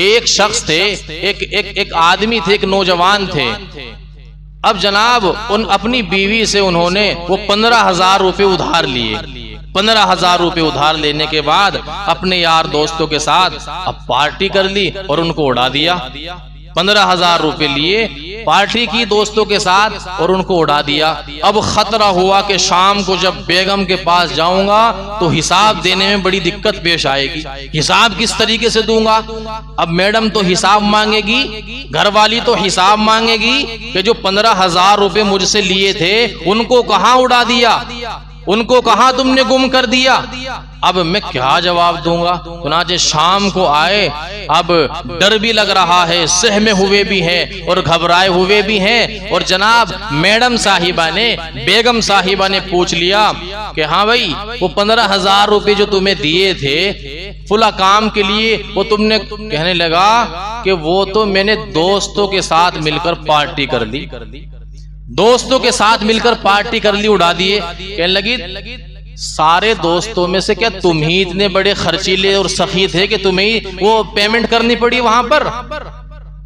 ایک شخص تھے، ایک آدمی تھے، ایک نوجوان تھے۔ اب جناب ان اپنی بیوی سے انہوں نے وہ 15,000 روپے ادھار لیے۔ 15,000 روپے ادھار لینے کے بعد اپنے یار دوستوں کے ساتھ اب پارٹی کر لی اور ان کو اڑا دیا۔ 15,000 روپے لیے، پارٹی کی دوستوں کے ساتھ اور ان کو اڑا دیا۔ اب خطرہ ہوا کہ شام کو جب بیگم کے پاس جاؤں گا تو حساب دینے میں بڑی دقت پیش آئے گی، حساب کس طریقے سے دوں گا؟ اب میڈم تو حساب مانگے گی، گھر والی تو حساب مانگے گی کہ جو 15,000 روپے مجھ سے لیے تھے ان کو کہاں اڑا دیا، ان کو کہاں تم نے گم کر دیا؟ اب میں کیا جواب دوں گا؟ چنانچہ شام کو آئے، اب ڈر بھی لگ رہا ہے، سہمے ہوئے بھی ہیں اور گھبرائے ہوئے بھی ہیں، اور جناب میڈم صاحبہ نے، بیگم صاحبہ نے پوچھ لیا کہ ہاں بھائی وہ 15,000 روپے جو تمہیں دیے تھے فلاں کام کے لیے، وہ تم نے، کہنے لگا کہ وہ تو میں نے دوستوں کے ساتھ مل کر پارٹی کر لی، دوستوں کے ساتھ مل کر پارٹی کر لی، اڑا دیے۔ کہنے لگی سارے دوستوں میں سے کیا تم ہی اتنے بڑے خرچیلے اور سخی تھے کہ تمہیں وہ پیمنٹ کرنی پڑی وہاں پر؟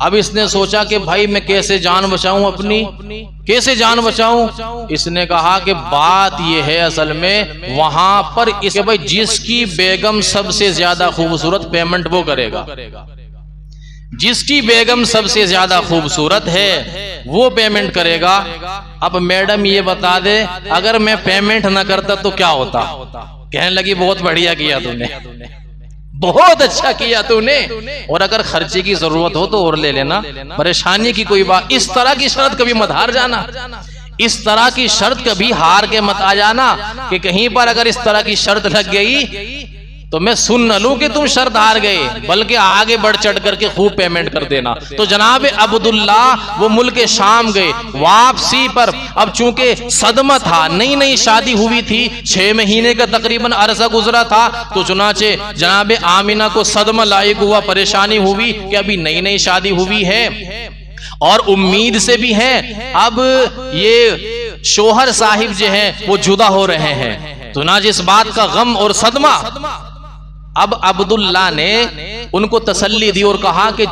اب اس نے سوچا کہ بھائی میں کیسے جان بچاؤں اپنی، کیسے جان بچاؤں؟ اس نے کہا کہ بات یہ ہے اصل میں وہاں پر اس کے بھائی جس کی بیگم سب سے زیادہ خوبصورت، پیمنٹ وہ کرے گا، جس کی بیگم سب سے زیادہ خوبصورت ہے وہ پیمنٹ کرے گا۔ اب میڈم یہ بتا دے اگر میں پیمنٹ نہ کرتا تو کیا ہوتا؟ کہنے لگی بہت بڑھیا کیا تم نے، بہت اچھا کیا تم نے، اور اگر خرچے کی ضرورت ہو تو اور لے لینا، پریشانی کی کوئی بات، اس طرح کی شرط کبھی مت ہار جانا، اس طرح کی شرط کبھی ہار کے مت آ جانا کہ کہیں پر اگر اس طرح کی شرط لگ گئی تو میں سن نہ لوں کہ تم شرط ہار گئے، بلکہ آگے بڑھ چڑھ کر کے خوب پیمنٹ کر دینا۔ تو جناب عبداللہ وہ ملک شام گئے، واپسی پر اب چونکہ صدمہ تھا، نئی نئی شادی ہوئی تھی، 6 مہینے کا تقریباً عرصہ گزرا تھا، تو چنانچہ جناب آمینہ کو صدمہ لاحق ہوا، پریشانی ہوئی کہ ابھی نئی نئی شادی ہوئی ہے اور امید سے بھی ہے اب یہ شوہر صاحب جو ہیں وہ جدا ہو رہے ہیں، چنانچہ اس بات کا غم اور صدمہ۔ اب عبداللہ نے ان کو تسلی دی اور کہا کہ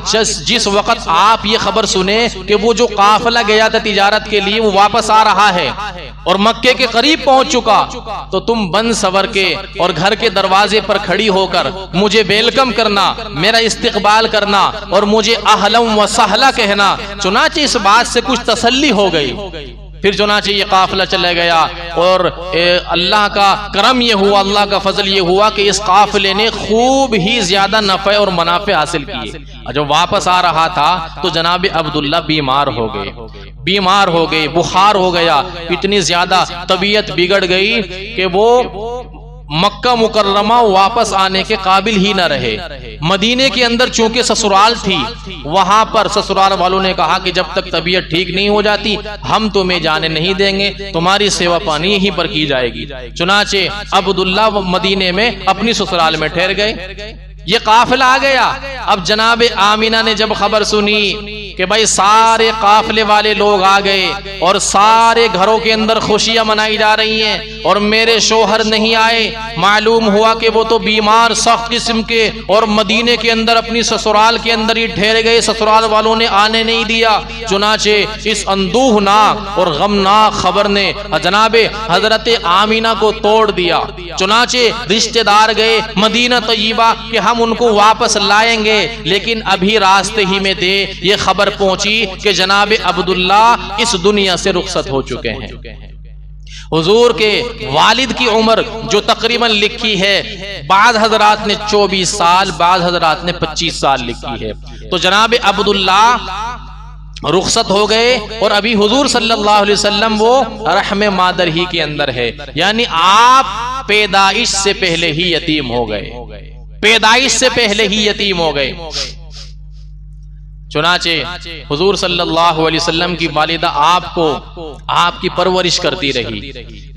جس وقت آپ یہ خبر سنیں کہ وہ جو قافلہ گیا تھا تجارت کے لیے وہ واپس آ رہا ہے اور مکے کے قریب پہنچ چکا، تو تم بند سور کے اور گھر کے دروازے پر کھڑی ہو کر مجھے ویلکم کرنا، میرا استقبال کرنا اور مجھے اہلا و سہلا کہنا۔ چنانچہ اس بات سے کچھ تسلی ہو گئی، پھر چنانچہ یہ قافلہ چلا گیا اور اللہ کا کرم یہ ہوا، اللہ کا فضل یہ ہوا کہ اس قافلے نے خوب ہی زیادہ نفع اور منافع حاصل کیے۔ جب واپس آ رہا تھا تو جناب عبداللہ بیمار ہو گئے، بخار ہو گیا، اتنی زیادہ طبیعت بگڑ گئی کہ وہ مکہ مکرمہ واپس آنے کے قابل ہی نہ رہے۔ مدینے کے اندر چونکہ سسرال تھی، وہاں پر سسرال والوں نے کہا کہ جب تک طبیعت ٹھیک نہیں ہو جاتی ہم تمہیں جانے نہیں دیں گے، تمہاری سیوا پانی یہیں پر کی جائے گی۔ چنانچہ عبداللہ مدینے میں اپنی سسرال میں ٹھہر گئے۔ یہ قافلہ آ گیا۔ اب جناب آمینہ نے جب خبر سنی کہ بھائی سارے قافلے والے لوگ آ گئے اور سارے گھروں کے اندر خوشیاں منائی جا رہی ہیں اور میرے شوہر نہیں آئے، معلوم ہوا کہ وہ تو بیمار سخت قسم کے اور مدینے کے اندر اپنی سسرال کے اندر ہی ٹھہر گئے، سسرال والوں نے آنے نہیں دیا۔ چنانچہ اس اندوہناک اور غمناک خبر نے جناب حضرت آمینہ کو توڑ دیا۔ چنانچہ رشتہ دار گئے مدینہ طیبہ کہ ہم ان کو واپس لائیں گے، لیکن ابھی راستے ہی میں دے یہ خبر پہنچی کہ جناب عبداللہ اس دنیا سے رخصت ہو چکے ہیں۔ حضور کے والد کی عمر جو تقریباً لکھی ہے، بعض حضرات نے 24 سال، بعض حضرات نے 25 سال لکھی ہے۔ تو جناب عبداللہ رخصت ہو گئے اور ابھی حضور صلی اللہ علیہ وسلم وہ رحم مادر ہی کے اندر ہے، یعنی آپ پیدائش سے پہلے ہی یتیم ہو گئے، پیدائش سے پہلے ہی یتیم ہو گئے۔ چنانچہ حضور صلی اللہ علیہ وسلم کی والدہ آپ کی پرورش کرتی رہی،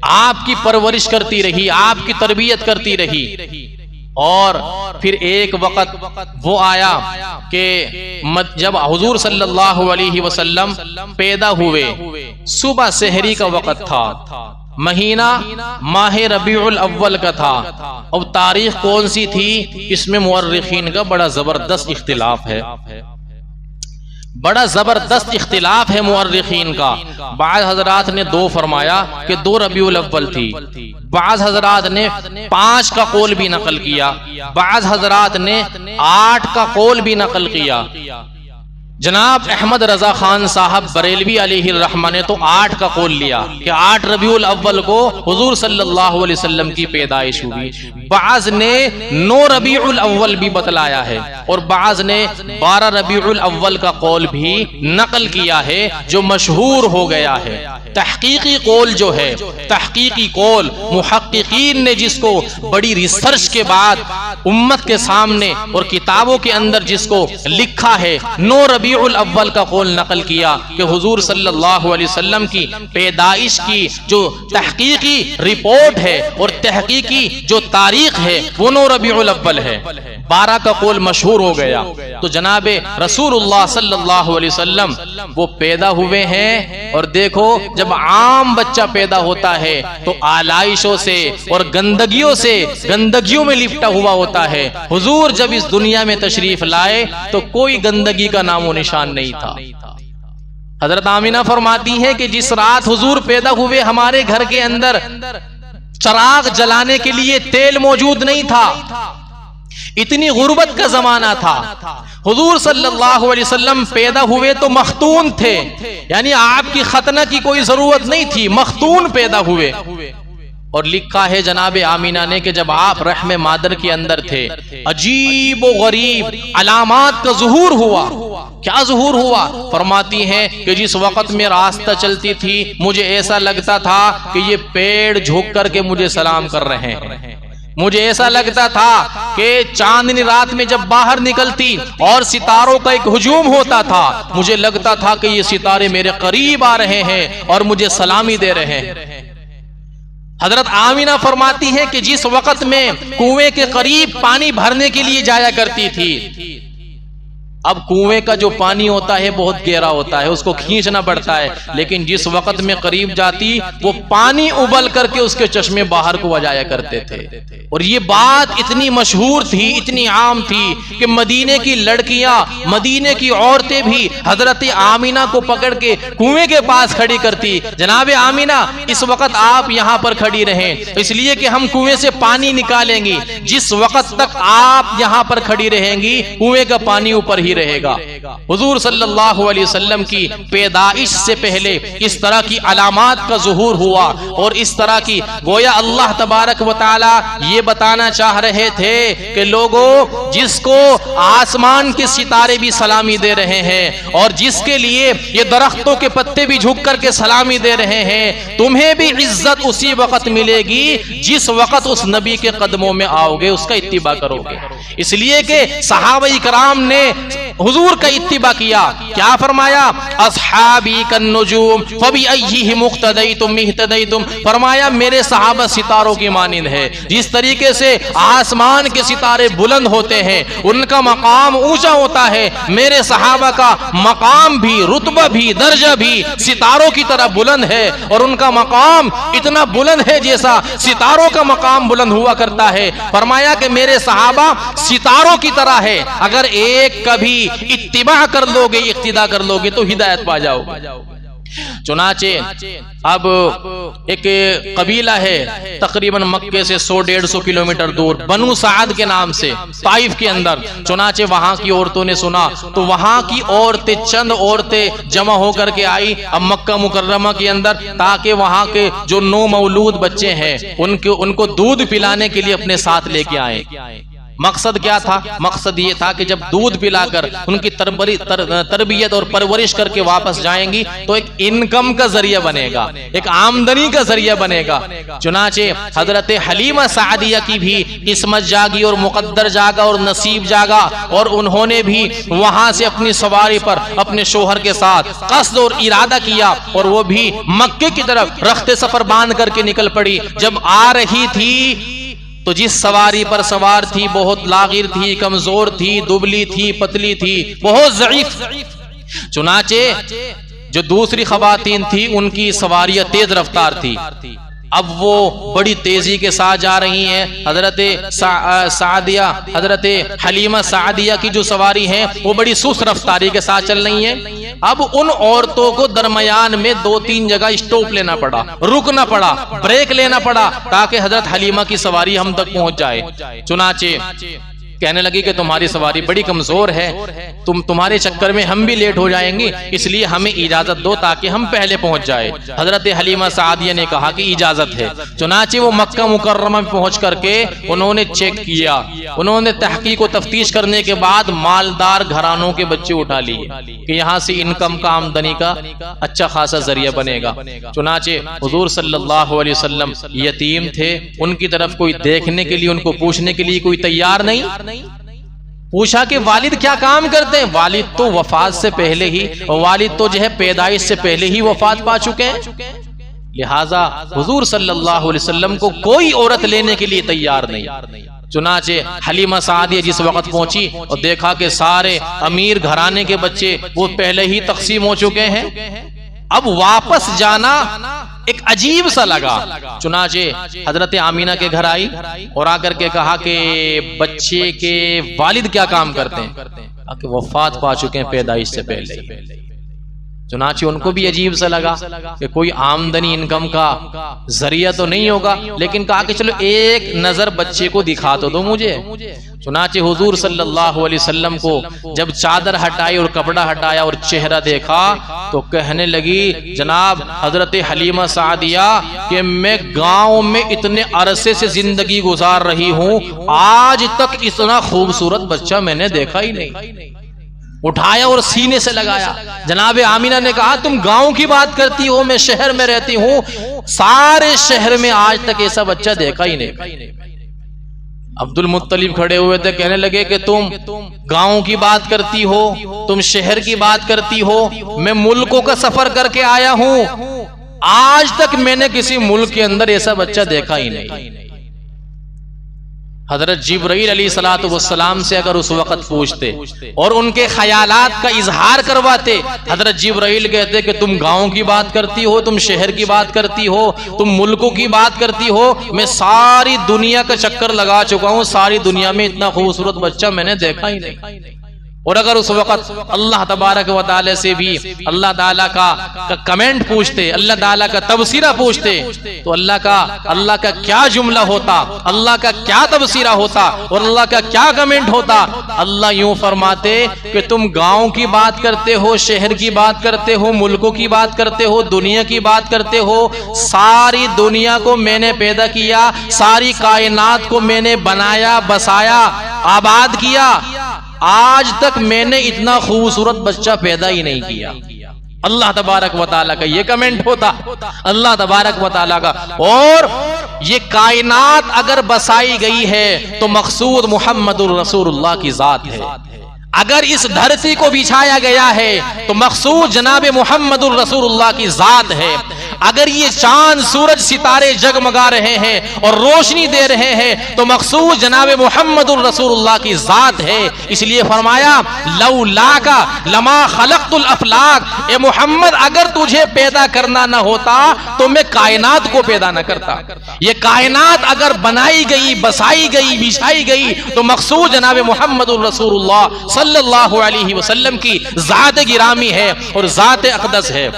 آپ کی پرورش کرتی رہی، آپ کی تربیت کرتی رہی۔ اور پھر ایک وقت وہ آیا کہ جب حضور صلی اللہ علیہ وسلم پیدا ہوئے، صبح سحری کا وقت تھا، مہینہ ماہ ربیع الاول کا تھا، اب تاریخ کون سی تھی اس میں مورخین کا بڑا زبردست اختلاف ہے، بڑا زبردست اختلاف ہے مورخین کا۔ بعض حضرات نے 2 فرمایا کہ 2 ربیع الاول تھی، بعض حضرات نے 5 کا قول بھی نقل کیا، بعض حضرات نے 8 کا قول بھی نقل کیا۔ جناب احمد رضا خان صاحب بریلوی علیہ الرحمہ نے تو 8 کا قول لیا کہ 8 ربیع الاول کو حضور صلی اللہ علیہ وسلم کی پیدائش ہوئی، بعض نے 9 ربیع الاول بھی بتلایا ہے اور بعض نے 12 ربیع الاول کا قول بھی نقل کیا ہے جو مشہور ہو گیا ہے۔ تحقیقی قول جو ہے، تحقیقی قول محققین نے جس کو بڑی ریسرچ کے بعد امت کے سامنے اور کتابوں کے اندر جس کو لکھا ہے، 9 ربیع الاول کا قول نقل کیا کہ حضور صلی اللہ علیہ وسلم کی پیدائش کی جو تحقیقی رپورٹ ہے اور تحقیقی جو تاریخ ہے وہ 9 ربیع الاول ہے۔ 12 کا قول مشہور ہو گیا۔ تو جناب رسول اللہ صلی اللہ علیہ وسلم وہ پیدا ہوئے ہیں، اور دیکھو جب عام بچہ پیدا ہوتا ہے تو آلائشوں سے اور گندگیوں میں لپٹا ہوا ہوتا ہے۔ حضور جب اس دنیا میں تشریف لائے تو کوئی گندگی کا نام و نشان نہیں تھا۔ حضرت آمینہ فرماتی ہیں کہ جس رات حضور پیدا ہوئے ہمارے گھر کے اندر چراغ جلانے کے لیے تیل موجود نہیں تھا، اتنی غربت کا زمانہ تھا۔ حضور صلی اللہ علیہ وسلم پیدا ہوئے تو مختون تھے، یعنی آپ کی ختنہ کی کوئی ضرورت نہیں تھی، مختون پیدا ہوئے۔ اور لکھا ہے جناب آمینہ نے کہ جب آپ رحم مادر کے اندر تھے، عجیب و غریب علامات کا ظہور ہوا۔ کیا ظہور ہوا؟ فرماتی ہیں کہ جس وقت میں راستہ چلتی تھی مجھے ایسا لگتا تھا کہ یہ پیڑ جھک کر کے مجھے سلام کر رہے ہیں، مجھے ایسا لگتا تھا کہ چاندنی رات میں جب باہر نکلتی اور ستاروں کا ایک ہجوم ہوتا تھا، مجھے لگتا تھا کہ یہ ستارے میرے قریب آ رہے ہیں اور مجھے سلامی دے رہے ہیں۔ حضرت آمینہ فرماتی ہے کہ جس وقت میں کنویں کے قریب پانی بھرنے کے لیے جایا کرتی تھی، اب کنویں کا جو پانی ہوتا ہے بہت گہرا ہوتا ہے، اس کو کھینچنا پڑتا ہے، لیکن جس وقت میں قریب جاتی وہ پانی ابل کر کے اس کے چشمے باہر کو بجایا کرتے تھے۔ اور یہ بات اتنی مشہور تھی، اتنی عام تھی کہ مدینے کی لڑکیاں، مدینے کی عورتیں بھی حضرت آمینہ کو پکڑ کے کنویں کے پاس کھڑی کرتی، جناب آمینہ اس وقت آپ یہاں پر کھڑی رہیں، اس لیے کہ ہم کنویں سے پانی نکالیں گی، جس وقت تک آپ یہاں پر کھڑی رہیں گی کنویں کا پانی اوپر ہی رہے گا۔ حضور صلی اللہ علیہ وسلم کی پیدائش سے پہلے اس طرح کی علامات کا ظہور ہوا، اور اس طرح کی گویا اللہ تبارک و تعالی یہ بتانا چاہ رہے تھے کہ لوگوں، جس کو آسمان کے ستارے بھی سلامی دے رہے ہیں اور جس کے لیے یہ درختوں کے پتے بھی جھک کر کے سلامی دے رہے ہیں، تمہیں بھی عزت اسی وقت ملے گی جس وقت اس نبی کے قدموں میں آؤ گے، اس کا اتباع کرو گے۔ اس لیے کہ صحابہ کرام نے حضور کا اتباع کیا، کیا فرمایا؟ اصحابی کالنجوم فبأیہم اقتدیتم اہتدیتم، فرمایا میرے صحابہ ستاروں کی مانند ہے۔ جس طریقے سے آسمان کے ستارے بلند ہوتے ہیں، ان کا مقام اونچا ہوتا ہے، میرے صحابہ کا مقام بھی، رتبہ بھی، درجہ بھی ستاروں کی طرح بلند ہے، اور ان کا مقام اتنا بلند ہے جیسا ستاروں کا مقام بلند ہوا کرتا ہے۔ فرمایا کہ میرے صحابہ ستاروں کی طرح ہے، اگر ایک کبھی اتباع کر لو گے، اقتداء کر لو گے تو ہدایت پا جاؤ گے۔ چنانچہ اب ایک قبیلہ ہے تقریباً مکے سے 100-150 کلومیٹر دور، بنو سعد کے نام سے، طائف کے اندر۔ چنانچہ وہاں کی عورتوں نے سنا تو وہاں کی عورتیں، چند عورتیں جمع ہو کر کے آئی اب مکہ مکرمہ کے اندر، تاکہ وہاں کے جو نو مولود بچے ہیں ان کو دودھ پلانے کے لیے اپنے ساتھ لے کے آئیں۔ مقصد کیا تھا؟ مقصد یہ تھا کہ جب دودھ پلا کر ان کی تربیت اور پرورش کر کے واپس جائیں گی تو ایک انکم کا ذریعہ بنے گا، ایک آمدنی کا ذریعہ بنے گا۔ چنانچہ حضرت حلیمہ سعدیہ کی بھی قسمت جاگی اور مقدر جاگا اور نصیب جاگا، اور انہوں نے بھی وہاں سے اپنی سواری پر اپنے شوہر کے ساتھ قصد اور ارادہ کیا، اور وہ بھی مکے کی طرف رخت سفر باندھ کر کے نکل پڑی۔ جب آ رہی تھی تو جس سواری پر سوار تھی بہت لاغر تھی، کمزور تھی، دبلی تھی، پتلی تھی، بہت ضعیف۔ چنانچہ جو دوسری خواتین تھی ان کی سواریاں تیز رفتار تھی، اب وہ بڑی تیزی کے ساتھ جا رہی ہیں۔ حضرت سعدیہ، حضرت حلیمہ سعدیہ کی جو سواری ہیں وہ بڑی سست رفتاری کے ساتھ چل رہی ہیں۔ اب ان عورتوں کو درمیان میں 2-3 جگہ اسٹاپ لینا پڑا، رکنا پڑا، بریک لینا پڑا، تاکہ حضرت حلیمہ کی سواری ہم تک پہنچ جائے۔ چنانچہ کہنے لگی کہ تمہاری سواری بڑی کمزور ہے، تمہارے چکر میں ہم بھی لیٹ ہو جائیں گے، اس لیے ہمیں اجازت دو تاکہ ہم پہلے پہنچ جائے۔ حضرت حلیمہ سعدیہ نے کہا کہ اجازت ہے۔ چنانچہ وہ مکہ مکرمہ میں پہنچ کر کے انہوں نے چیک کیا، انہوں نے تحقیق و تفتیش کرنے کے بعد مالدار گھرانوں کے بچے اٹھا لیے کہ یہاں سے انکم کا، آمدنی کا اچھا خاصا ذریعہ بنے گا۔ چنانچہ حضور صلی اللہ علیہ وسلم یتیم تھے، ان کی طرف کوئی دیکھنے کے لیے، ان کو پوچھنے کے لیے کوئی تیار نہیں۔ پوچھا کہ والد کیا کام کرتے ہیں؟ والد تو وفات سے پہلے ہی، والد تو جو ہے پیدائش سے پہلے ہی وفات پا چکے ہیں، لہٰذا حضور صلی اللہ علیہ وسلم کو کوئی عورت لینے کے لیے تیار نہیں۔ چنانچہ حلیمہ سعدیہ جس وقت پہنچی اور دیکھا کہ سارے امیر گھرانے کے بچے وہ پہلے ہی تقسیم ہو چکے ہیں، اب واپس جانا ایک عجیب سا لگا۔ چنانچہ حضرت آمینہ کے گھر آئی اور آ کر کے کہا کہ بچے کے والد کیا کام کرتے ہیں؟ کہ وفات پا چکے ہیں پیدائش سے پہلے ہی۔ چنانچہ ان کو بھی عجیب سا لگا کہ کوئی آمدنی انکم کا ذریعہ تو نہیں ہوگا، لیکن کہا کہ چلو ایک نظر بچے کو دکھا تو دو مجھے۔ چنانچہ حضور صلی اللہ علیہ وسلم کو جب چادر ہٹائی اور کپڑا ہٹایا اور چہرہ دیکھا تو کہنے لگی جناب حضرت حلیمہ سعدیہ کہ میں گاؤں میں اتنے عرصے سے زندگی گزار رہی ہوں، آج تک اتنا خوبصورت بچہ میں نے دیکھا ہی نہیں۔ اٹھایا اور سینے سے لگایا۔ جناب آمینہ نے کہا تم گاؤں کی بات کرتی ہو، میں شہر میں رہتی ہوں، سارے شہر میں آج تک ایسا بچہ دیکھا ہی نہیں۔ عبد المطلب کھڑے ہوئے تھے، کہنے لگے کہ تم گاؤں کی بات کرتی ہو، تم شہر کی بات کرتی ہو، میں ملکوں کا سفر کر کے آیا ہوں، آج تک میں نے کسی ملک کے اندر ایسا بچہ دیکھا ہی نہیں۔ حضرت جبرائیل علیہ السلام سے اگر اس وقت پوچھتے اور ان کے خیالات کا اظہار کرواتے، حضرت جبرائیل کہتے کہ تم گاؤں کی بات کرتی ہو، تم شہر کی بات کرتی ہو، تم ملکوں کی بات کرتی ہو، میں ساری دنیا کا چکر لگا چکا ہوں، ساری دنیا میں اتنا خوبصورت بچہ میں نے دیکھا ہی نہیں۔ اور اگر اس وقت اللہ تبارک و تعالی سے بھی اللہ تعالیٰ کا کمنٹ پوچھتے، اللہ تعالیٰ کا تبصرہ پوچھتے، تو اللہ کا کیا جملہ ہوتا، اللہ کا کیا تبصرہ ہوتا اور اللہ کا کیا کمنٹ ہوتا؟ اللہ یوں فرماتے کہ تم گاؤں کی بات کرتے ہو، شہر کی بات کرتے ہو، ملکوں کی بات کرتے ہو، دنیا کی بات کرتے ہو، ساری دنیا کو میں نے پیدا کیا، ساری کائنات کو میں نے بنایا، بسایا، آباد کیا، آج تک میں نے اتنا خوبصورت بچہ پیدا ہی نہیں کیا۔ اللہ تبارک و تعالیٰ کا یہ کمنٹ ہوتا، اللہ تبارک و تعالیٰ کا۔ اور یہ کائنات اگر بسائی گئی ہے تو مقصود محمد الرسول اللہ کی ذات ہے، اگر اس دھرتی کو بچھایا گیا ہے تو مقصود جناب محمد الرسول اللہ کی ذات ہے، اگر یہ چاند سورج ستارے جگمگا رہے ہیں اور روشنی دے رہے ہیں تو مقصود جناب محمد الرسول اللہ کی ذات ہے۔ اس لیے فرمایا لولاک لما خلقت الافلاک، اے محمد اگر تجھے پیدا کرنا نہ ہوتا تو میں کائنات کو پیدا نہ کرتا۔ یہ کائنات اگر بنائی گئی، بسائی گئی، بچھائی گئی تو مقصود جناب محمد الرسول اللہ صلی اللہ علیہ وسلم کی ذات گرامی ہے اور ذات اقدس ہے۔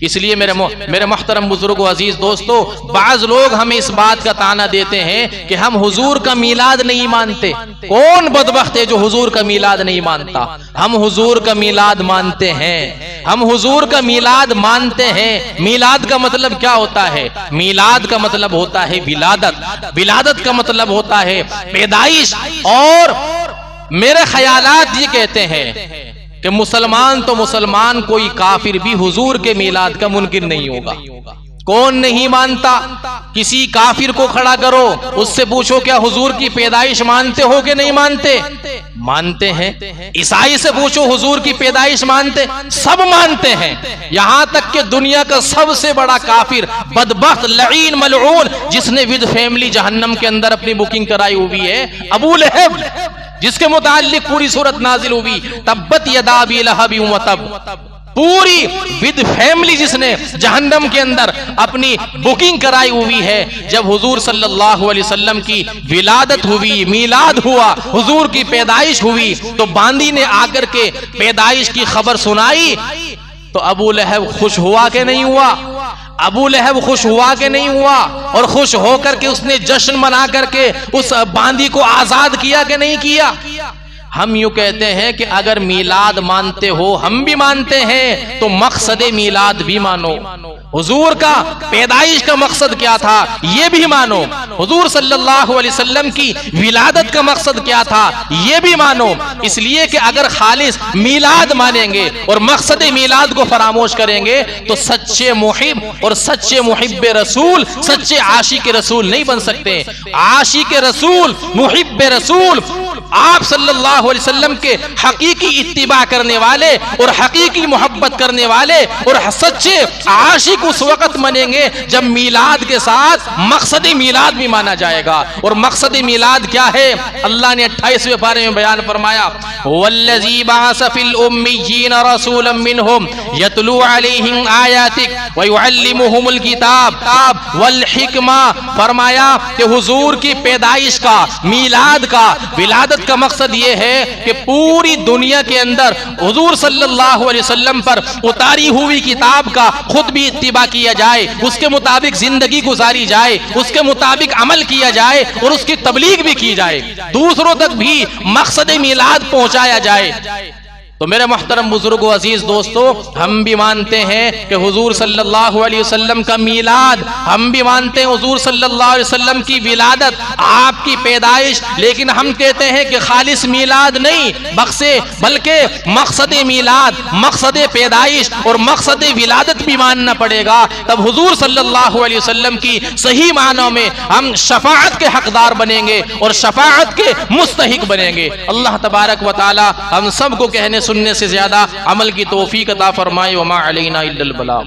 اس لیے میرے محترم بزرگ و عزیز دوستو، بعض لوگ ہمیں اس بات کا طعنہ دیتے ہیں کہ ہم حضور کا میلاد نہیں مانتے۔ کون بدبخت ہے جو حضور کا میلاد نہیں مانتا؟ ہم حضور کا میلاد مانتے ہیں، ہم حضور کا میلاد مانتے ہیں۔ میلاد کا مطلب کیا ہوتا ہے؟ میلاد کا مطلب ہوتا ہے ولادت، ولادت کا مطلب ہوتا ہے پیدائش۔ اور میرے خیالات یہ کہتے ہیں کہ مسلمان تو مسلمان، کوئی کافر بھی حضور کے میلاد کا منکر نہیں ہوگا۔ کون نہیں مانتا؟ کسی کافر کو کھڑا کرو، اس سے پوچھو کیا حضور کی پیدائش مانتے ہو کہ نہیں مانتے؟ مانتے ہیں۔ عیسائی سے پوچھو حضور کی پیدائش مانتے؟ سب مانتے ہیں، یہاں تک کہ دنیا کا سب سے بڑا کافر، بدبخت، لعین، ملعون، جس نے ود فیملی جہنم کے اندر اپنی بکنگ کرائی ہوئی ہے، ابو لہب، جس کے متعلق پوری سورت نازل ہوئی، تبت یدا ابی لہب وتب، پوری ود فیملی جس نے جہنم کے اندر اپنی بکنگ کرائی ہوئی ہے۔ جب حضور صلی اللہ علیہ وسلم کی ولادت ہوئی، میلاد ہوا، حضور کی پیدائش ہوئی، تو باندی نے آ کر کے پیدائش کی خبر سنائی تو ابو لہب خوش ہوا کہ نہیں ہوا؟ ابو لہب خوش ہوا کہ نہیں ہوا؟ اور خوش ہو کر کے اس نے جشن منا کر کے اس باندی کو آزاد کیا کہ نہیں کیا؟ ہم یوں کہتے ہیں کہ اگر میلاد مانتے ہو، ہم بھی مانتے ہیں، تو مقصد میلاد بھی مانو۔ حضور کا پیدائش کا مقصد کیا تھا یہ بھی مانو، حضور صلی اللہ علیہ وسلم کی ولادت کا مقصد کیا تھا یہ بھی مانو۔ اس لیے کہ اگر خالص میلاد مانیں گے اور مقصد میلاد کو فراموش کریں گے تو سچے محب اور سچے محب رسول، سچے عاشق رسول نہیں بن سکتے۔ عاشق رسول، محب رسول، آپ صلی اللہ علیہ وسلم کے حقیقی اتباع کرنے والے اور حقیقی محبت کرنے والے اور سچے عاشق اس وقت منیں گے جب میلاد کے ساتھ مقصد میلاد بھی مانا جائے گا۔ اور مقصد میلاد کیا ہے؟ اللہ نے 28ویں پارے میں بیان فرمایا، وَالَّذِي بَعَثَ فِي الْأُمِّيِّينَ رَسُولًا مِّنْهُمْ يَتْلُو عَلَيْهِمْ آيَاتِكَ وَيُعَلِّمُهُمُ الْكِتَابَ وَالْحِكْمَةَ۔ فرمایا کہ حضور کی پیدائش کا، میلاد کا، ولادت کا مقصد یہ ہے کہ پوری دنیا کے اندر حضور صلی اللہ علیہ وسلم پر اتاری ہوئی کتاب کا خود بھی اتباع کیا جائے، اس کے مطابق زندگی گزاری جائے، اس کے مطابق عمل کیا جائے اور اس کی تبلیغ بھی کی جائے، دوسروں تک بھی مقصد میلاد پہنچایا جائے۔ تو میرے محترم بزرگ و عزیز دوستو، ہم بھی مانتے ہیں کہ حضور صلی اللہ علیہ وسلم کا میلاد، ہم بھی مانتے ہیں حضور صلی اللہ علیہ وسلم کی ولادت، آپ کی پیدائش، لیکن ہم کہتے ہیں کہ خالص میلاد نہیں بلکہ مقصد میلاد، مقصد پیدائش اور مقصد ولادت بھی ماننا پڑے گا، تب حضور صلی اللہ علیہ وسلم کی صحیح معنوں میں ہم شفاعت کے حقدار بنیں گے اور شفاعت کے مستحق بنیں گے۔ اللہ تبارک و تعالی ہم سب کو کہنے سننے سے زیادہ عمل کی توفیق عطا فرمائے۔ وما علینا الا البلاغ۔